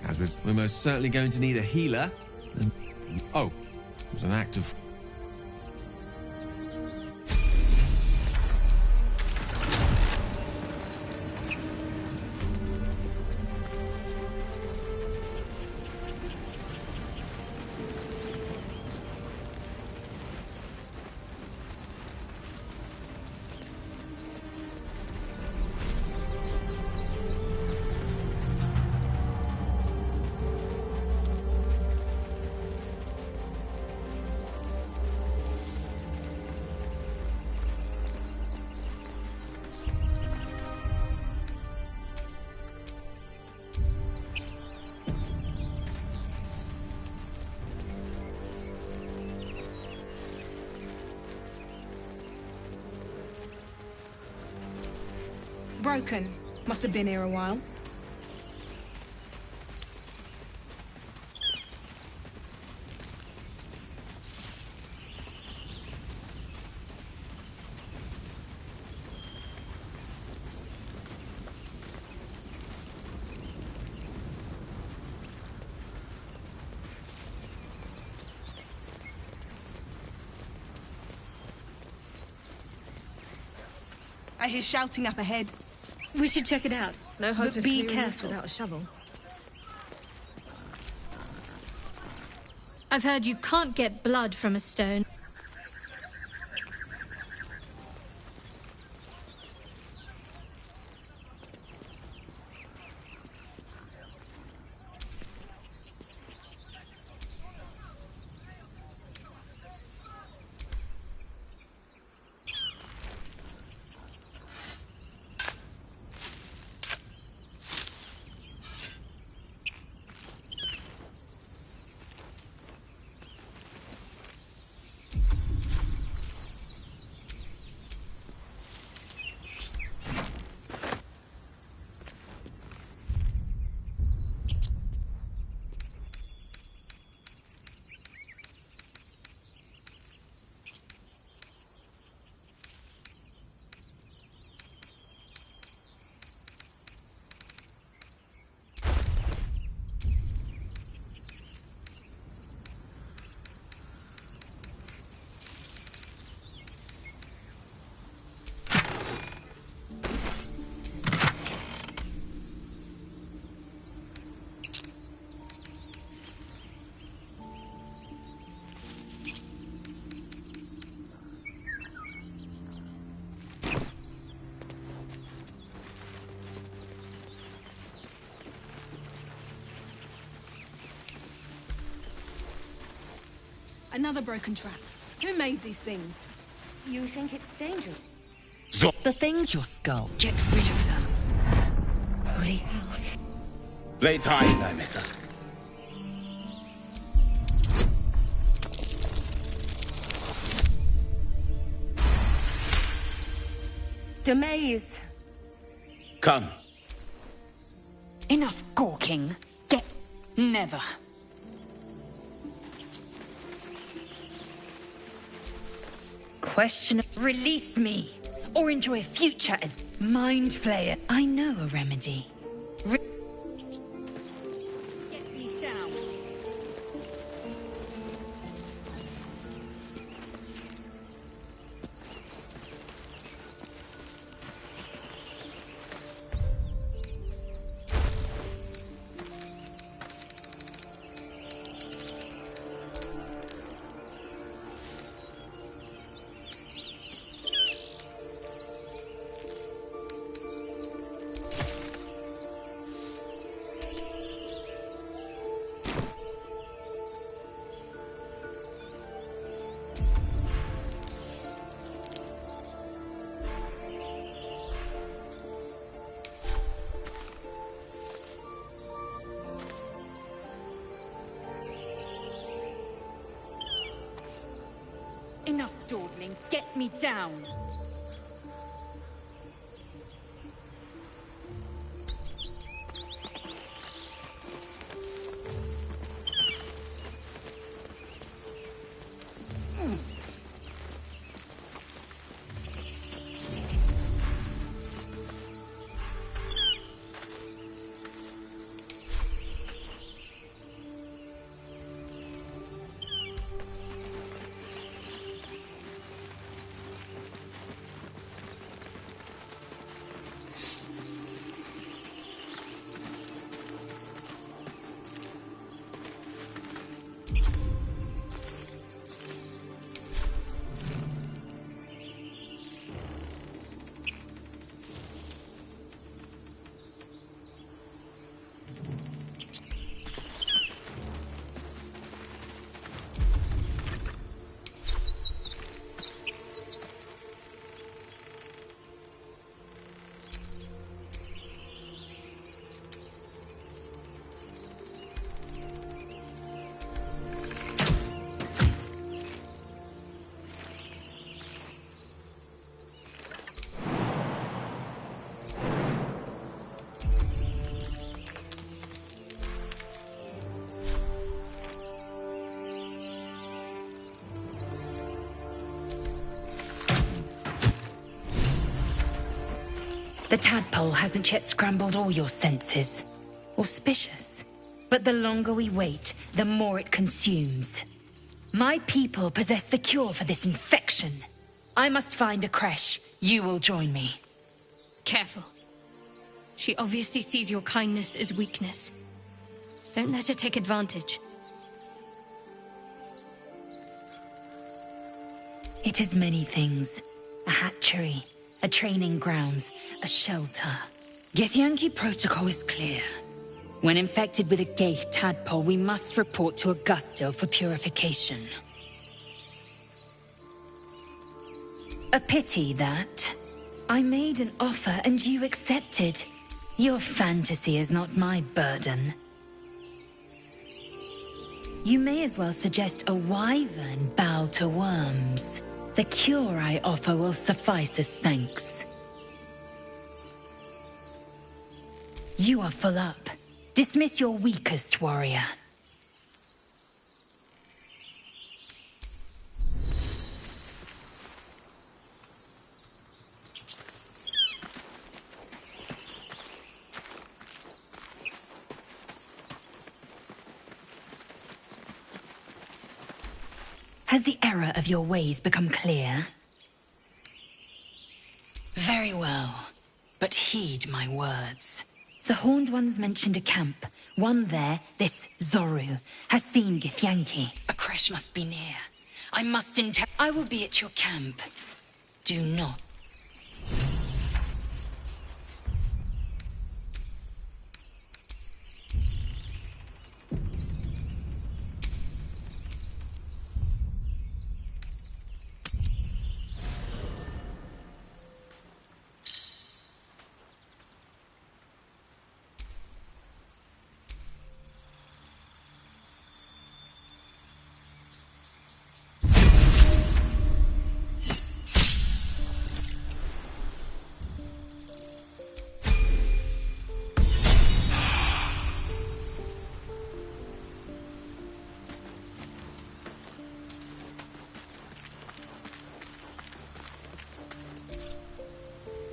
As we're most certainly going to need a healer. Oh, it was an act of. Broken. Must have been here a while. I hear shouting up ahead. We should check it out. No hope But of be clearing this careful. without a shovel. I've heard you can't get blood from a stone. Another broken trap. Who made these things? You think it's dangerous? The thing's your skull. Get rid of them. Holy house. Lay tight, there, mister. Demaze. Come. Enough gawking. Get... Never. Question. Release me, or enjoy a future as Mind Flayer. I know a remedy. Get me down. Enough dawdling. Get me down. The tadpole hasn't yet scrambled all your senses. Auspicious. But the longer we wait, the more it consumes. My people possess the cure for this infection. I must find a creche. You will join me. Careful. She obviously sees your kindness as weakness. Don't let her take advantage. It is many things. A hatchery, a training grounds, a shelter. Githyanki protocol is clear. When infected with a Gaith tadpole, we must report to Augustil for purification. A pity that. I made an offer and you accepted. Your fantasy is not my burden. You may as well suggest a wyvern bow to worms. The cure I offer will suffice as thanks. You are full up. Dismiss your weakest warrior. Has the error of your ways become clear? Very well, but heed my words. The Horned Ones mentioned a camp. One there, this Zorru, has seen Githyanki. A creche must be near. I must I will be at your camp. Do not.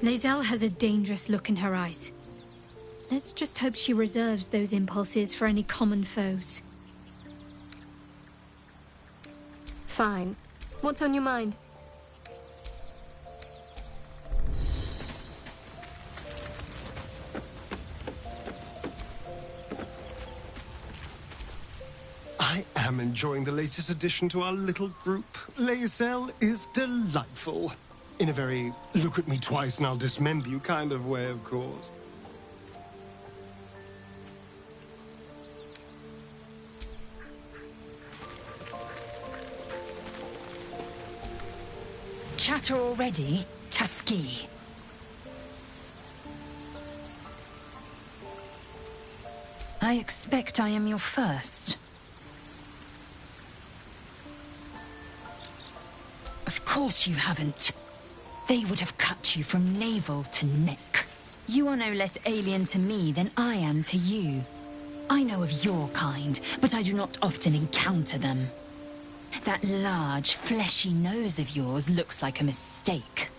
Lae'zel has a dangerous look in her eyes. Let's just hope she reserves those impulses for any common foes. Fine. What's on your mind? I am enjoying the latest addition to our little group. Lae'zel is delightful. In a very look at me twice and I'll dismember you kind of way, of course. Chatter already, Taski. I expect I am your first. course you haven't. They would have cut you from navel to neck. You are no less alien to me than I am to you. I know of your kind, but I do not often encounter them. That large, fleshy nose of yours looks like a mistake.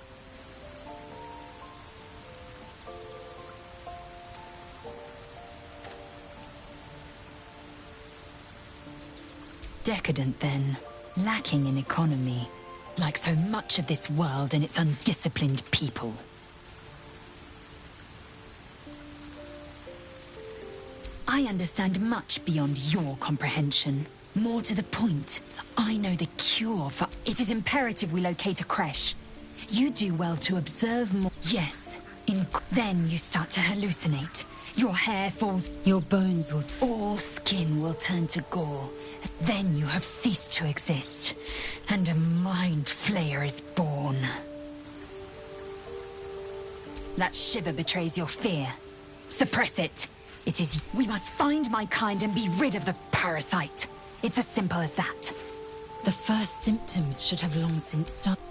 Decadent, then. Lacking in economy. Like so much of this world and its undisciplined people. I understand much beyond your comprehension. More to the point, I know the cure for... It is imperative we locate a creche. You do well to observe more... Yes, then you start to hallucinate. Your hair falls... Your bones will... All skin will turn to gore. Then you have ceased to exist. And a mind flayer is born. That shiver betrays your fear. Suppress it. It is... We must find my kind and be rid of the parasite. It's as simple as that. The first symptoms should have long since started.